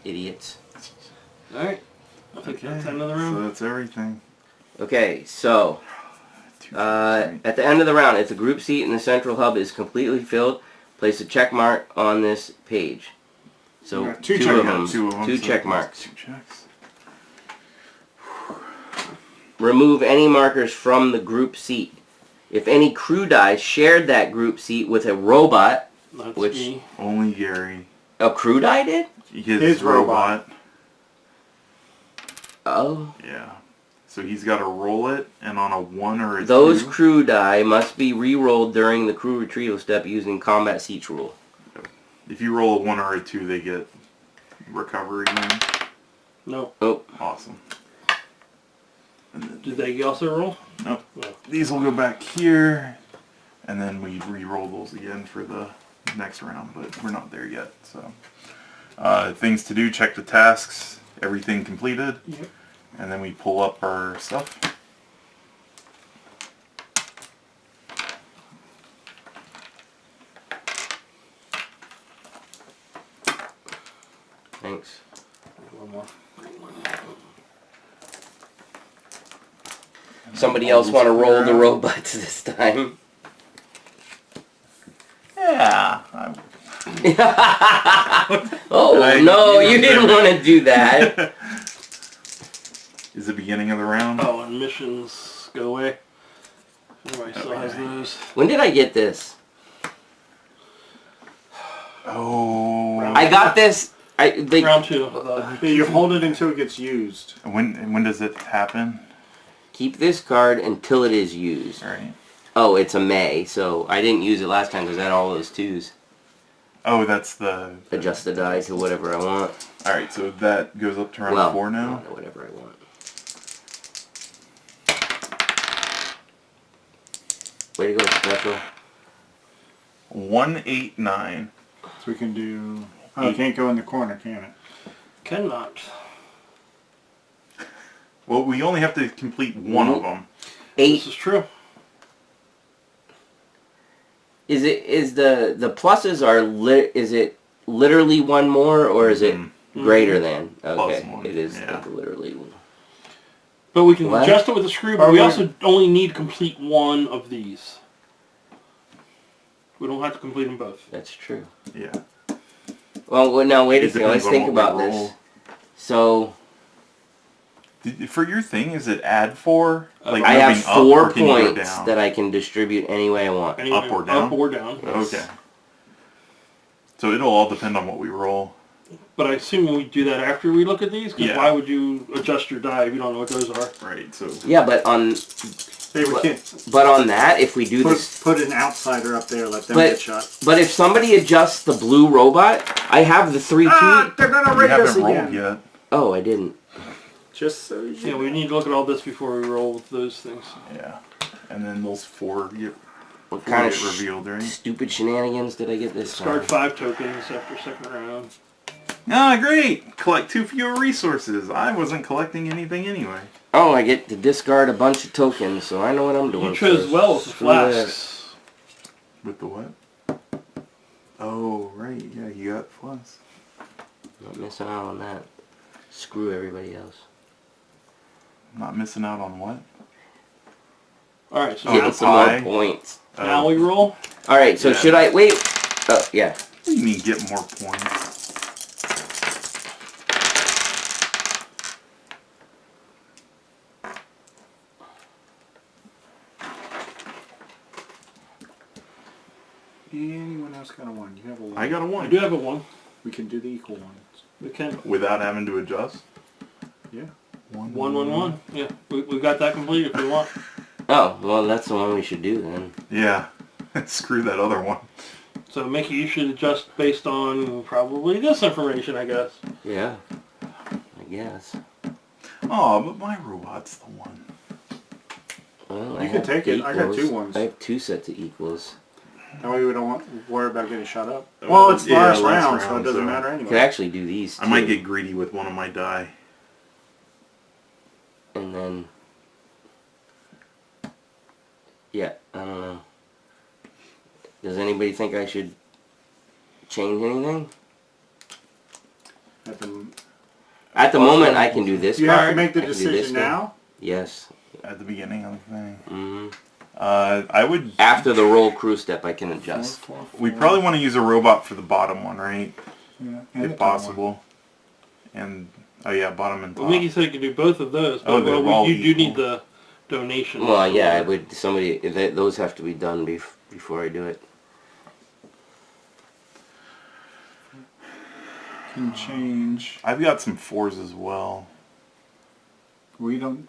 Idiots. All right. I think Okay, that's the end of the so room. that's everything. Okay, so 2 at the end of the round, if the group seat in the central hub is completely filled, place a check mark on this page. So You got two two check of marks. them, two so check that's marks. 2 checks. Remove any markers from the group seat. If any crew dies shared that group seat with a robot, That's which- me. Only Gary. a crew die did? His His robot. Oh, Yeah. So he's got to roll it, and on a 1 or a Those 2. crew die must be re-rolled during the crew retrieval step using combat seats rule. If you roll a 1 or a 2, they get recover again. Nope. Oh, Awesome. Did they also roll? Nope. No. These will go back here, and then we re-roll those again for the next round, but we're not there yet. So, things to do: check the tasks, everything completed, Yep. and then we pull up our stuff. thanks. One more. Somebody else want to roll the robots this time? Yeah. Oh, no, you didn't want to do that. Is the beginning of the round? Oh, and missions go away. Everybody still has those. When did I get this? Oh. I got this. Round 2. Yeah, you hold it until it gets used. When does it happen? Keep this card until it is used. All right. Oh, it's a May, so I didn't use it last time because I had all those 2s. Oh, that's the... Adjust the die to whatever I want. All right, so that goes up to round Well, 4 now. whatever I want. Way to go, special. 189. So we can do... Oh, it can't go in the corner, can it? Cannot. Well, we only have to complete one of them. 8. This is true. Is the pluses are is it literally one more or is it greater than? Okay, Plus 1, it is yeah. literally. But we can What? adjust it with a screw, but we also only need to complete one of these. We don't have to complete them both. That's true. Yeah. Well, now wait a It second. Let's depends on think what about we this. roll. So For your thing, is it add 4? Like I have moving up, 4 or can you go points down? that I can distribute any way I want. Anyway, Up or down? Up or down. Yes. Okay. So it'll all depend on what we roll. But I assume we do that after we look at these, because Yeah. why would you adjust your die if you don't know what those are? Right, so... Yeah, but on Hey, we can't that, if we do this, put an outsider up there, let them But- get shot. but if somebody adjusts the blue robot, I have the 3 2. They're gonna You raid us haven't rolled again. yet. Oh, I didn't. Just so you Yeah, we need to look at all this before we roll with those things. Yeah. And then those 4 get, What kind of revealed, right? stupid shenanigans did I get this Discard time? 5 tokens after second round. Ah, great! Collect 2 fewer resources. I wasn't collecting anything anyway. Oh, I get to discard a bunch of tokens, so I know what I'm doing. You chose first. well with the Screw that. flasks. With the what? Oh, right. Yeah, you got plus. Not missing out on that. Screw everybody else. Not missing out on what? Alright, so Oh, Getting the some more pie? points. now we roll. Alright, so Yeah. should I wait? Oh, yeah. What do you mean get more points? Anyone else got a 1? You have a 1. I got a I 1. do have a 1. We can do the equal ones. We can. Without having to adjust? Yeah. 1, 1, 1, 1. Yeah, we got that complete if we want. Oh, well, that's the one we should do then. Yeah. Screw that other one. So Mickey, you should adjust based on probably this information, I guess. Yeah. I guess. Oh, but my robot's the one. Well, You can take it. I got 2 ones. I have 2 sets of equals. That way we don't worry about getting shot up. Well, it's the Yeah, last last round, so it round, doesn't so- matter I could anyway. actually do these I might too, get greedy with one of my die. and then... Yeah, I don't know. Does anybody think I should change anything? At the, At the moment, I can do this you card. have to make the I can do this decision one. now. Yes. At the beginning of the thing. hmm I would... After the roll crew step, I can adjust. We probably want to use a robot for the bottom one, right? Yeah, and the If top one. possible. And... Oh yeah, bottom and top. Well, Mickey said you could do both of those, Oh, but they're well, all you do equal. need the donation. Well, yeah, I would. Somebody, those have to be done before I do it. Can change. I've got some 4s as well. We don't.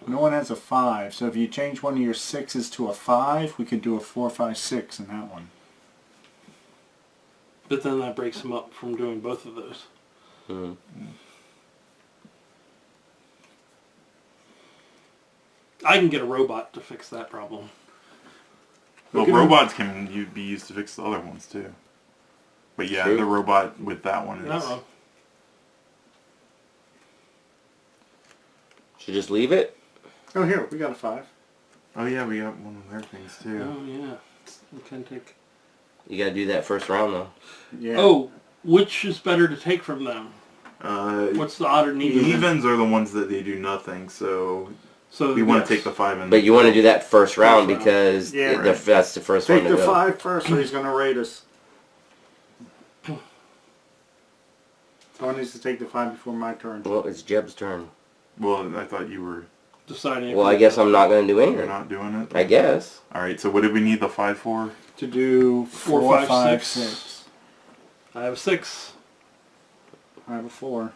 No one has a 5, so if you change one of your 6s to a 5, we could do a 4, 5, 6 in that one. But then that breaks him up from doing both of those. Hmm. I can get a robot to fix that problem. Well, Okay. robots can be used to fix the other ones too. But yeah, True. the robot with that one Not is. wrong. Should just leave it? Oh, here, we got a 5. Oh yeah, we got one of their things too. Oh, yeah. We can take... You gotta do that first round though. Yeah. Oh, which is better to take from them? What's the odd or The even? evens are the ones that they do nothing, so So we want yes. to take the 5 and. But you want to do that first round round. because Yeah, the, right. that's the first Take one to the go. 5 first, or he's going to rate us. Someone needs to take the 5 before my turn. Well, it's Jeb's turn. Well, I thought you were. Deciding. if Well, we- I guess I'm not gonna do You're anything. not doing it. I guess. All right. So what did we need the 5 for? To do 4, 4, 5, 5, 6. I have a 6. I have a 4.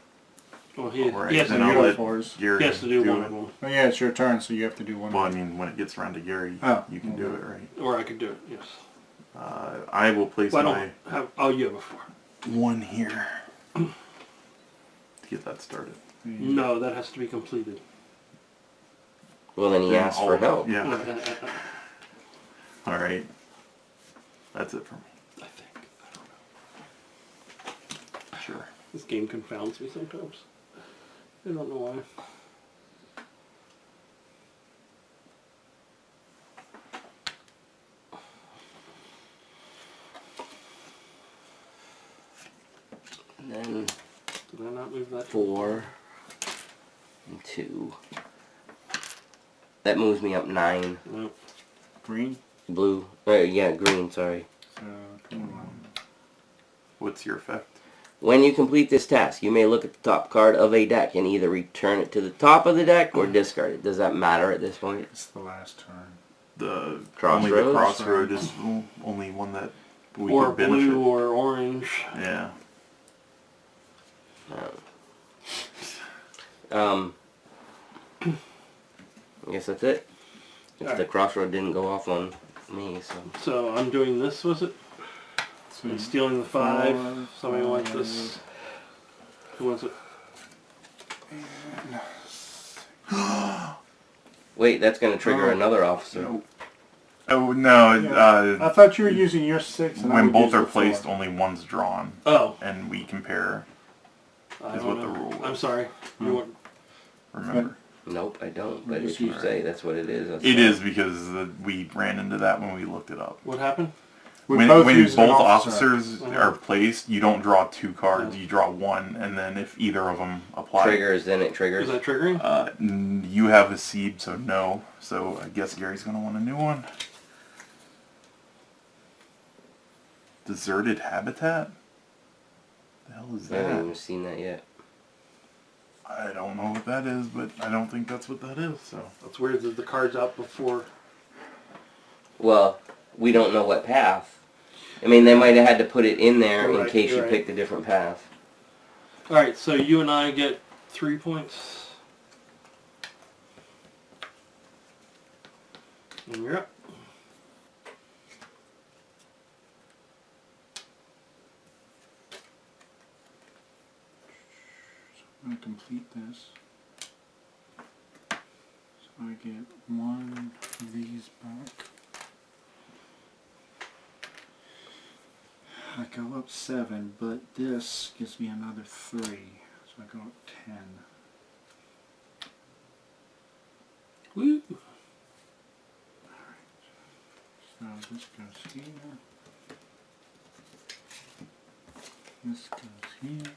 Well, he, All right, he has to then do I'll you one. let have 4s. Gary He has to do one it. of them. Oh, yeah, it's your turn, so you have to do one. Well, I mean, when it gets around to Gary, Oh. you can do it, right? Or I could do it, yes. I will place Well, I my don't have... Oh, you have a 4. 1 here to get that started. No, that has to be completed. Well, then he Then asked for all- help. Yeah. I All right. That's it for me. think. I don't know. Sure. This game confounds me sometimes. I don't know why. And then Did I not move that? 4 and 2. That moves me up 9. No. Green. Blue. Yeah, green. Sorry. So 21. What's your effect? When you complete this task, you may look at the top card of a deck and either return it to the top of the deck or discard it. Does that matter at this point? It's the last turn. Only the Crossroads? crossroad is only one that we Or could benefit. blue or orange. Yeah. I guess that's it. If the Alright. crossroad didn't go off on me, so. So I'm doing this, was it? So I'm stealing the 5. 4, Somebody wants this. Who wants it? Wait, that's going to trigger Oh. another officer. No. Oh no! Yeah. I thought you were using your 6. And I When would both use are the 4. placed, only one's drawn, Oh. and we compare. I Is don't what the know. rule I'm is. sorry. You want... Remember, Nope, I don't. But Yes, if you you say that's what it is, that's it fine. is because we ran into that when we looked it up. What happened? We When both when use an both officer. officers are placed, you don't draw 2 cards. You draw 1, and then if either of them apply, Triggers, then it Is triggers. that triggering? you have a seed, so no. So I guess Gary's gonna want a new one. Deserted habitat? The hell is I haven't that? even seen that yet. I don't know what that is, but I don't think that's what that is. So That's weird that the card's out before... Well, we don't know what path. I mean, they might have had to put it in there You're in right, case you're you right. picked a different path. Alright, so you and I get 3 points. And you're up. I'm going to complete this. So I get 1 of these back. I go up 7, but this gives me another 3. So I go up 10. Woo! So this goes here. This goes here.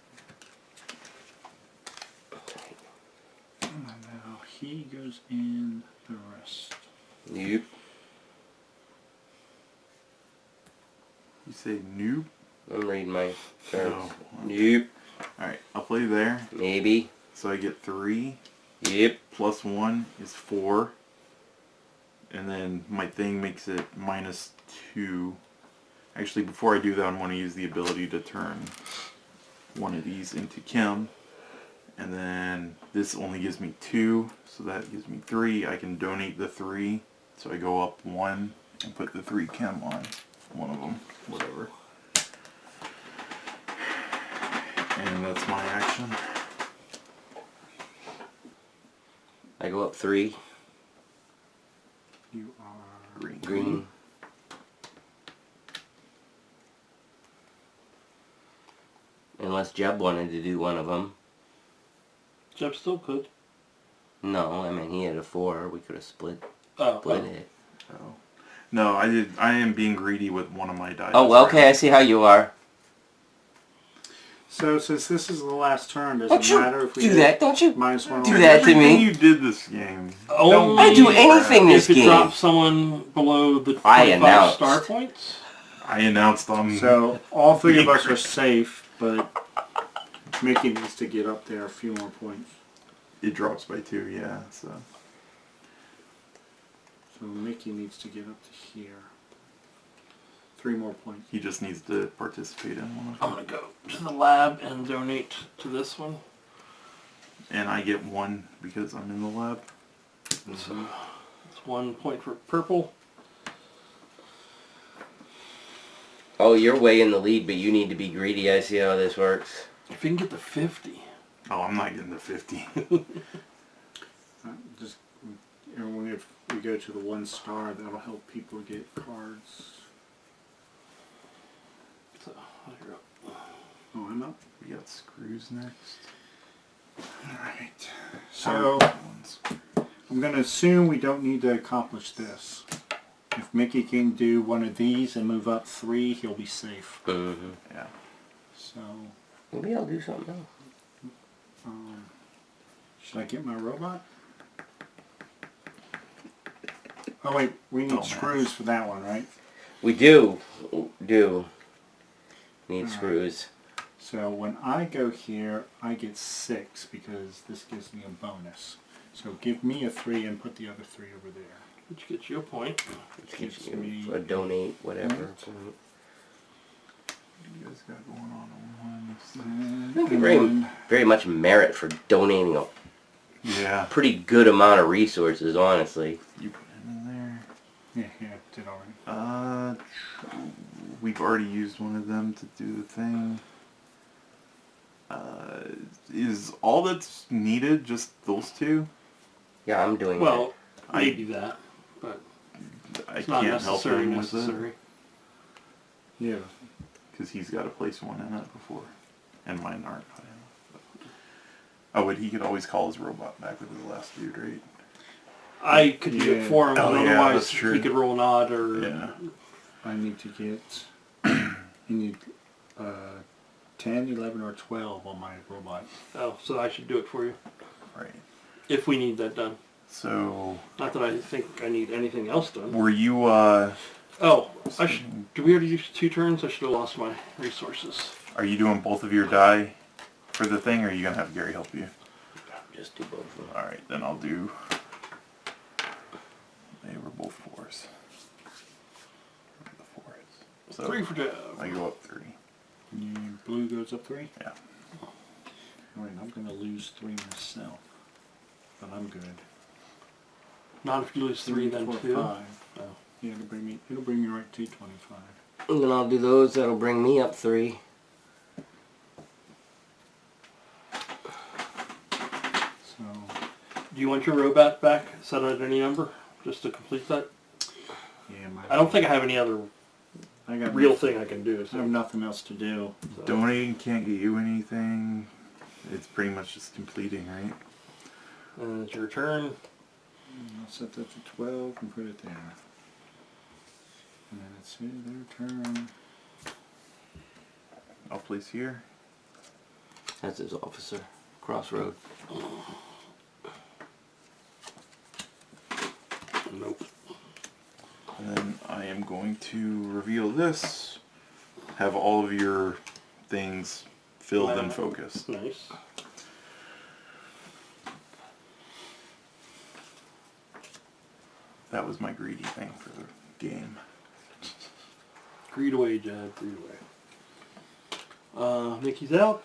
And now he goes in the rest. Yep. you say noob? I'm reading my cards. No. Yep. All right, I'll play there. Maybe. So I get 3 Yep. plus 1 is 4, and then my thing makes it -2. Actually, before I do that, I'm going to use the ability to turn one of these into Kim, And then this only gives me 2, so that gives me 3. I can donate the 3, so I go up 1 and put the 3 chem on one of them, whatever. And that's my action. I go up 3. You are Green. Green. Unless Jeb wanted to do one of them. Jeb still could. No, I mean he had a 4. We could have split it. Oh. No, I am being greedy with one of my die. Oh, well, okay, I see how you are. So since this is the last turn, does Don't it you matter if we do that? Don't you -1 do or that to Everything me? you did this game. Only I do anything this if it game. drops someone below the I 25 announced. star points. I announced on. So all 3 of us are safe, but Mickey needs to get up there a few more points. It drops by 2, yeah. So Mickey needs to get up to here. 3 more points. he just needs to participate in one of I'm them. gonna go to the lab and donate to this one. And I get 1 because I'm in the lab. So it's 1 point for purple. Oh, you're way in the lead, but you need to be greedy. I see how this works. If you can get to 50. Oh, I'm not getting the 50. Just if we go to the 1 star, that'll help people get cards. So you're up. Oh, I'm up. We got screws next. Alright. So I'm going to assume we don't need to accomplish this. If Mickey can do one of these and move up 3, he'll be safe. Mm-hmm. Yeah. So, Maybe I'll do something else. should I get my robot? Oh wait, we need Oh, screws for that one, right? We do need Alright. screws. So when I go here, I get 6 because this gives me a bonus. So give me a 3 and put the other 3 over there. Which gets you a point. Which gives Gives you me a donate, whatever. point. What do you guys got going on? Thank you very much merit for donating a Yeah. pretty good amount of resources, honestly. You put it in there. Yeah, I did already. We've already used one of them to do the thing. Is all that's needed just those 2? Yeah, I'm doing Well, I- maybe that, but I it's not can't help necessarily him with it necessary. Yeah. because he's got to place 1 in it before, and mine aren't. Oh, but he could always call his robot back with his last dude, right? I could do it for him, Oh, but yeah, otherwise that's true. he could roll an odd or... Yeah. I need to get, you need 10, 11, or 12 on my robot. Oh, so I should do it for you. Right. If we need that done. So, Not that I think I need anything else done. were you, Oh, do we already use 2 turns? I should have lost my resources. are you doing both of your die for the thing, or are you going to have Gary help you? Just do both of them. Alright, then I'll do... They were both 4s. The 4s. So, 3 for Jeff. I go up 3. Blue goes up 3? Yeah. Alright, I'm going to lose 3 myself. But I'm good. Not if you lose 3, then 2. 5. Oh. Yeah, it'll bring me right to 25. And then I'll do those. That'll bring me up 3. So, Do you want your robot back set at any number? Just to complete that? yeah, I don't think I have any other I got real nothing- thing I can do. I have So. nothing else to do. Donating can't get you anything. It's pretty much just completing, right? And it's your turn. I'll set that to 12 and put it there. And then it's their turn. I'll place here. That's his officer. Crossroad. Nope. And then I am going to reveal this. Have all of your things filled and focused. Nice. That was my greedy thing for the game. Greed away, Jed. Greed away. Mickey's out.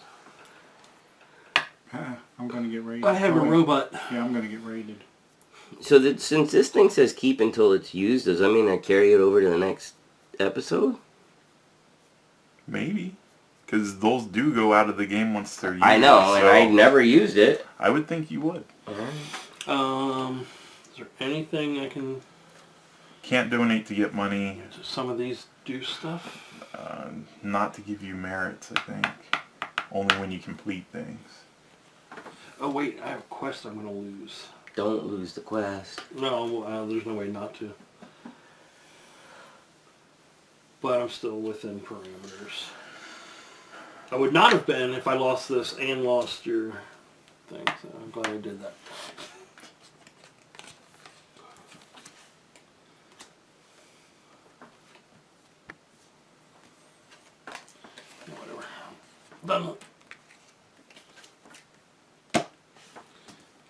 I'm going to get raided. I have a robot. Yeah, I'm going to get raided. So that since this thing says keep until it's used, does that mean I carry it over to the next episode? Maybe. Because those do go out of the game once they're used. I know, and so I never used it. I would think you would. Is there anything I can... Can't donate to get money. Some of these do stuff? Not to give you merits, I think. Only when you complete things. Oh wait, I have a quest I'm going to lose. Don't lose the quest. No, there's no way not to. But I'm still within parameters. I would not have been if I lost this and lost your thing, so I'm glad I did that. Whatever. Done.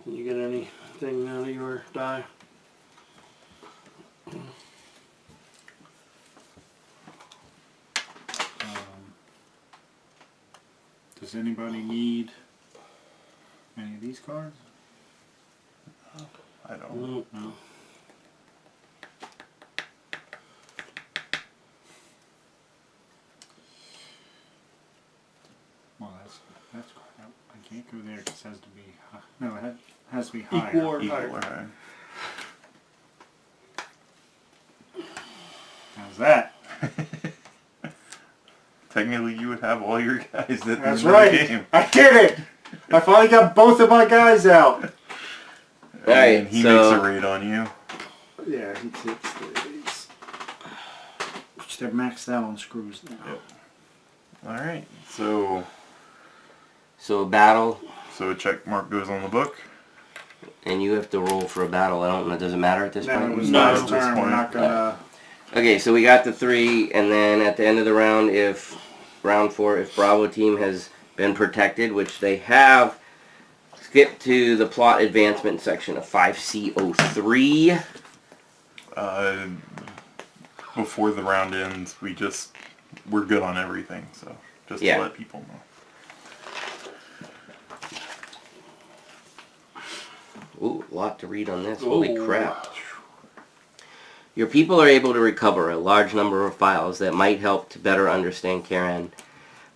Can you get anything out of your die? Does anybody need any of these cards? I don't. No. Well, that's crap. I can't go there because it has to be high. No, it has to be higher. Equal or Equal higher. or higher. How's that? Technically, you would have all your guys at the That's end right. of the game. I did it. I finally got both of my guys out. Alright, And he so- makes a raid on you. Yeah, he takes these. Which they're maxed out on screws now. Yep. Alright, so So a battle, a check mark goes on the book. and you have to roll for a battle. I don't know. Does it matter at this No, point? it was No. last At this turn. We're point. not gonna. Okay, so we got the 3, and then at the end of the round, if round 4, if Bravo team has been protected, which they have, skip to the plot advancement section of 5C03. Before the round ends, we're good on everything. So just Yeah. to let people know. Ooh, a lot to read on this. Holy Oh. crap. Your people are able to recover a large number of files that might help to better understand Karen.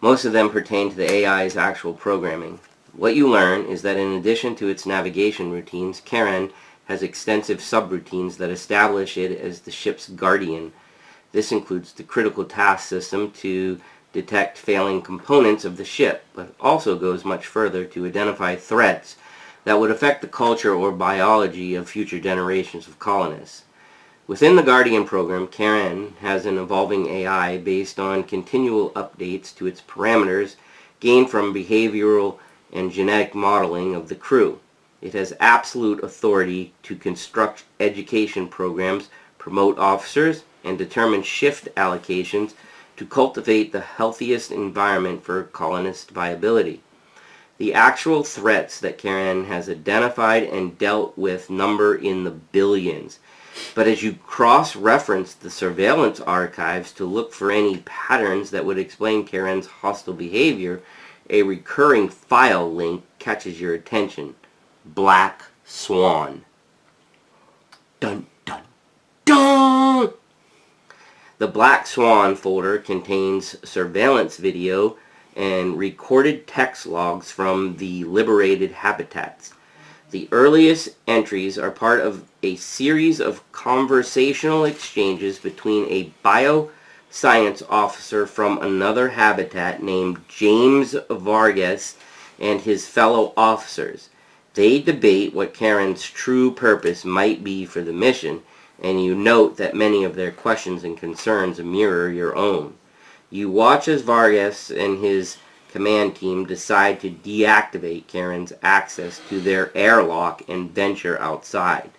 Most of them pertain to the AI's actual programming. What you learn is that in addition to its navigation routines, Karen has extensive subroutines that establish it as the ship's guardian. This includes the critical task system to detect failing components of the ship, but also goes much further to identify threats that would affect the culture or biology of future generations of colonists. Within the Guardian program, Karen has an evolving AI based on continual updates to its parameters gained from behavioral and genetic modeling of the crew. It has absolute authority to construct education programs, promote officers, and determine shift allocations to cultivate the healthiest environment for colonist viability. The actual threats that Karen has identified and dealt with number in the billions. But as you cross-reference the surveillance archives to look for any patterns that would explain Karen's hostile behavior, a recurring file link catches your attention. Black Swan. Dun dun dun! The Black Swan folder contains surveillance video and recorded text logs from the liberated habitats. The earliest entries are part of a series of conversational exchanges between a bioscience officer from another habitat named James Vargas and his fellow officers. They debate what Karen's true purpose might be for the mission, and you note that many of their questions and concerns mirror your own. You watch as Vargas and his command team decide to deactivate Karen's access to their airlock and venture outside.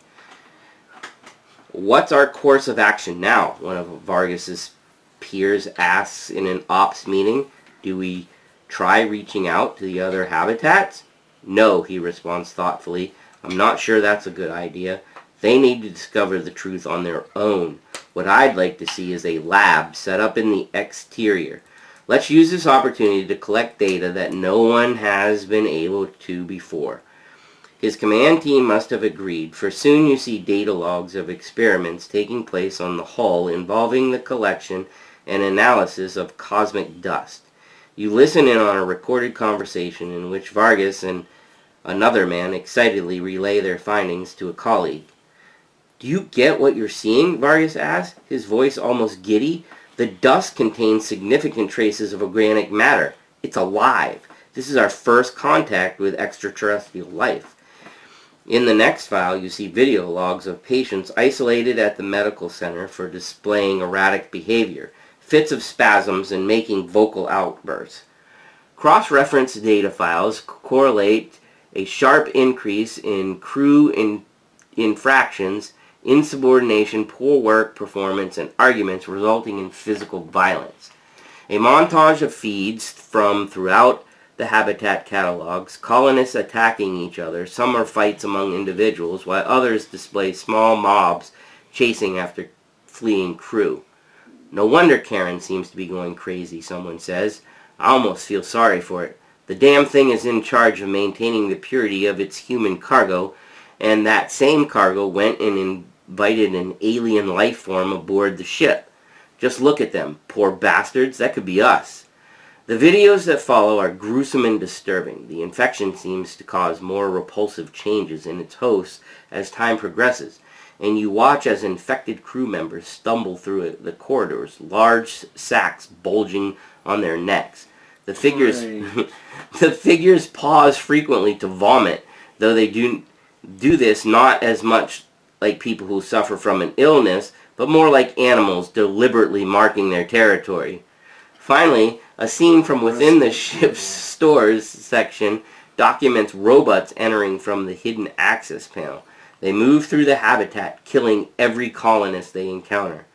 What's our course of action now? One of Vargas's peers asks in an ops meeting. Do we try reaching out to the other habitats? No, he responds thoughtfully. I'm not sure that's a good idea. They need to discover the truth on their own. What I'd like to see is a lab set up in the exterior. Let's use this opportunity to collect data that no one has been able to before. His command team must have agreed, for soon you see data logs of experiments taking place on the hull involving the collection and analysis of cosmic dust. You listen in on a recorded conversation in which Vargas and another man excitedly relay their findings to a colleague. "Do you get what you're seeing?" Vargas asked, his voice almost giddy. "The dust contains significant traces of organic matter. It's alive. This is our first contact with extraterrestrial life." In the next file, you see video logs of patients isolated at the medical center for displaying erratic behavior, fits of spasms, and making vocal outbursts. Cross-reference data files correlate a sharp increase in crew infractions, insubordination, poor work performance, and arguments resulting in physical violence. A montage of feeds from throughout the habitat catalogs, colonists attacking each other. Some are fights among individuals, while others display small mobs chasing after fleeing crew. "No wonder Karen seems to be going crazy," someone says. "I almost feel sorry for it. The damn thing is in charge of maintaining the purity of its human cargo, and that same cargo went and invited an alien life form aboard the ship. Just look at them, poor bastards. That could be us." The videos that follow are gruesome and disturbing. The infection seems to cause more repulsive changes in its hosts as time progresses, and you watch as infected crew members stumble through the corridors, large sacks bulging on their necks. The figures pause frequently to vomit, though they do this not as much like people who suffer from an illness, but more like animals deliberately marking their territory. Finally, a scene from within the ship's stores section documents robots entering from the hidden access panel. They move through the habitat, killing every colonist they encounter.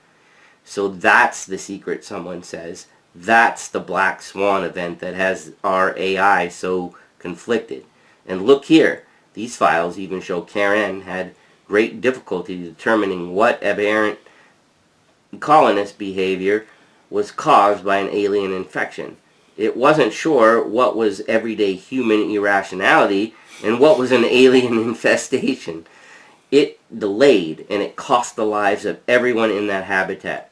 "So that's the secret," someone says. "That's the Black Swan event that has our AI so conflicted. And look here, these files even show Karen had great difficulty determining what aberrant colonist behavior was caused by an alien infection. It wasn't sure what was everyday human irrationality and what was an alien infestation. It delayed, and it cost the lives of everyone in that habitat.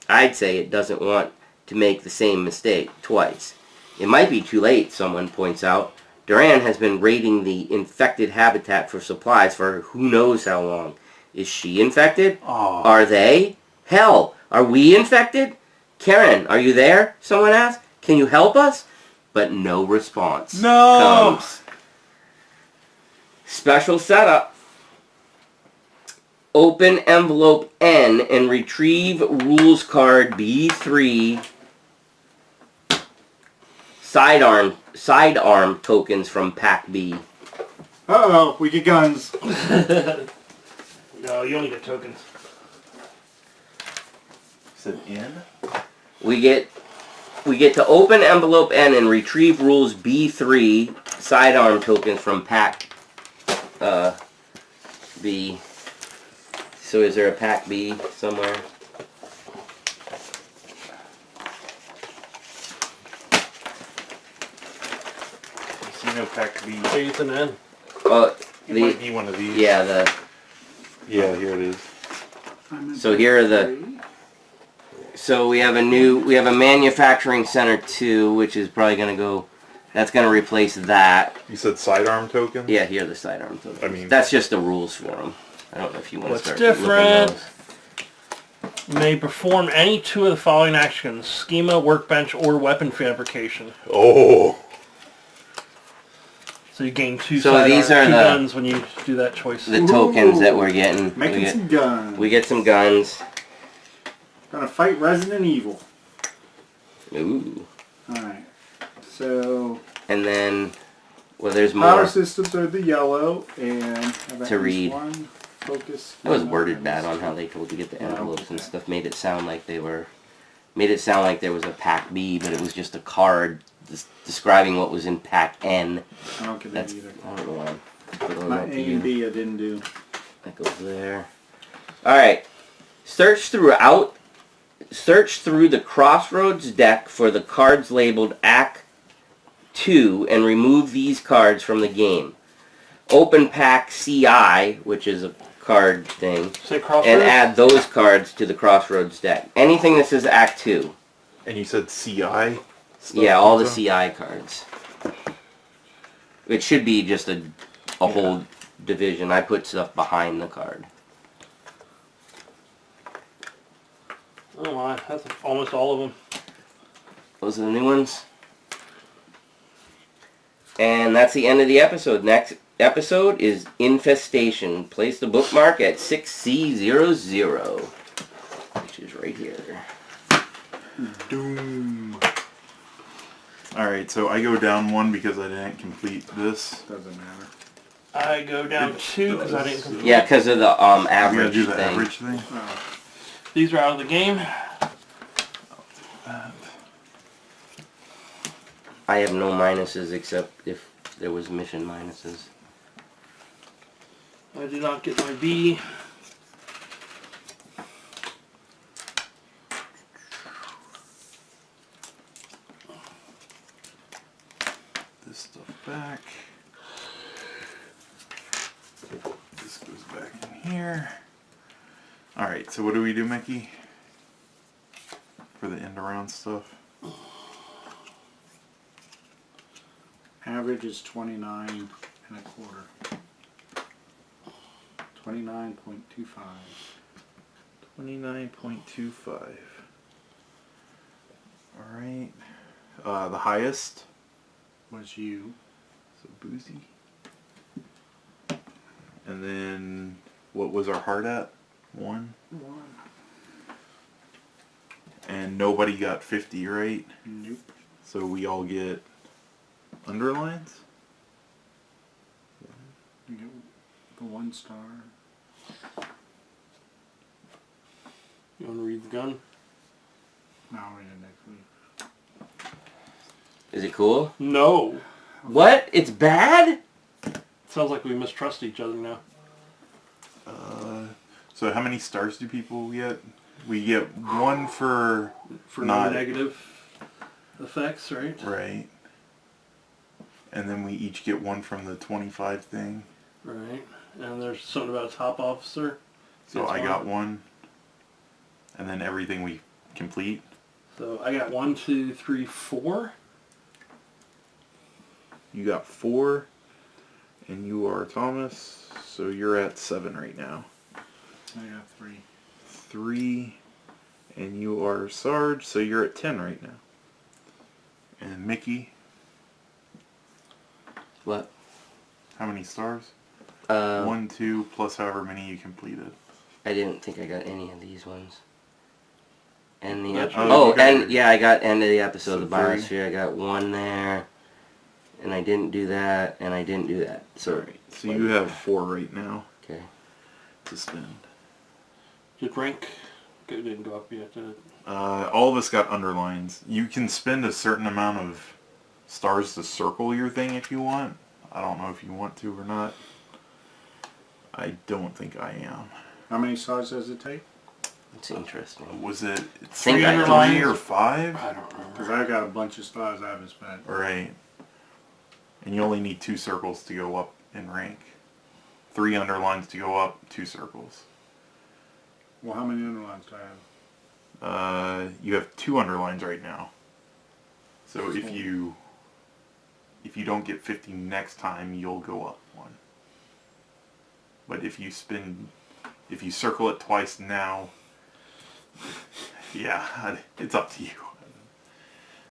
I'd say it doesn't want to make the same mistake twice." "It might be too late," someone points out. "Duran has been raiding the infected habitat for supplies for who knows how long. Is she infected? Aw. Are they? Hell, are we infected? Karen, are you there?" someone asks. "Can you help us?" But no response comes. Special setup. Open envelope N and retrieve rules card B3 sidearm tokens from pack B. Uh-oh, we get guns. No, you only get tokens. Is it in? We get to open envelope N and retrieve rules B3 sidearm tokens from pack B. So is there a pack B somewhere? I see no pack B. Eighth and N. Oh, It might be one of these. yeah, Yeah, here it is. so here are the. So we have a manufacturing center 2, which is probably going to go. That's going to replace that. You said sidearm token? Yeah, here are the sidearm tokens. I mean, that's just the rules for them. I don't know if you want to What's start different? looking those. May perform any two of the following actions: schema, workbench, or weapon fabrication. oh, So you gain two So these are two the- guns when you do that choice. The tokens that we're getting. Making some guns. We get some guns. Gonna fight Resident Evil. Ooh. Alright. So, And then, well, there's power more. systems are the yellow, and have at To least read. one focus. It was one worded on bad this. on how they told you to get the Yeah, envelopes and okay. stuff. Made it sound like there was a pack B, but it was just a card describing what was in pack N. I don't get that That's, either. I don't know why. Put those My up A to you. and B I didn't do. That goes there. Alright. Search throughout search through the Crossroads deck for the cards labeled Act 2 and remove these cards from the game. Open pack CI, which is a card thing, Say Crossroads? and add those cards to the Crossroads deck. Anything that says Act 2. And you said CI? Yeah, all the stuff? CI cards. It should be just a whole division. I put stuff behind the card. Oh my, that's almost all of them. Those are the new ones. And that's the end of the episode. Next episode is Infestation. Place the bookmark at 6C00, which is right here. Doom. Alright, so I go down 1 because I didn't complete this. Doesn't matter. I go down 2 because I didn't complete. Yeah, because of the I'm gonna average do the thing. average thing. These are out of the game. I have no minuses except if there was mission minuses. I did not get my B. This stuff back. This goes back in here. Alright, so what do we do, Mickey? For the end around stuff? Average is 29 and a quarter. 29.25. 29.25. Alright. The highest? Was you. So Boozy. And then, what was our heart at? 1? 1. And nobody got 50, right? Nope. So we all get underlines? You get the 1 star. You want to read the gun? No, I'll read it next week. Is it cool? No. What? It's bad? Sounds like we mistrust each other now. So how many stars do people get? We get 1 for For not negative effects, right? right. And then we each get 1 from the 25 thing. Right. And there's something about a top officer. So Gets I one. got 1. And then everything we complete. So I got 1, 2, 3, 4. You got 4. And you are Thomas. So you're at 7 right now. I got 3. 3. And you are Sarge. So you're at 10 right now. And Mickey, What? how many stars? 1, 2 plus however many you completed. I didn't think I got any of these ones. And the That's right. oh, You got and your- yeah, I got end of the episode So of the Biosphere. I got 1 there, and I didn't do that, and I didn't do that. So Alright, so you have 4 right now okay. to spend. Did rank? It didn't go up yet, did it? All of us got underlines. You can spend a certain amount of stars to circle your thing if you want. I don't know if you want to or not. I don't think I am. How many stars does it take? It's interesting. Was it Think 3 I underlines? or 5? I don't remember. Because I got a bunch of stars I haven't spent. Right. And you only need 2 circles to go up in rank. 3 underlines to go up, 2 circles. Well, how many underlines do I have? You have 2 underlines right now. So if you don't get 50 next time, you'll go up 1. But if you circle it twice now, yeah, it's up to you.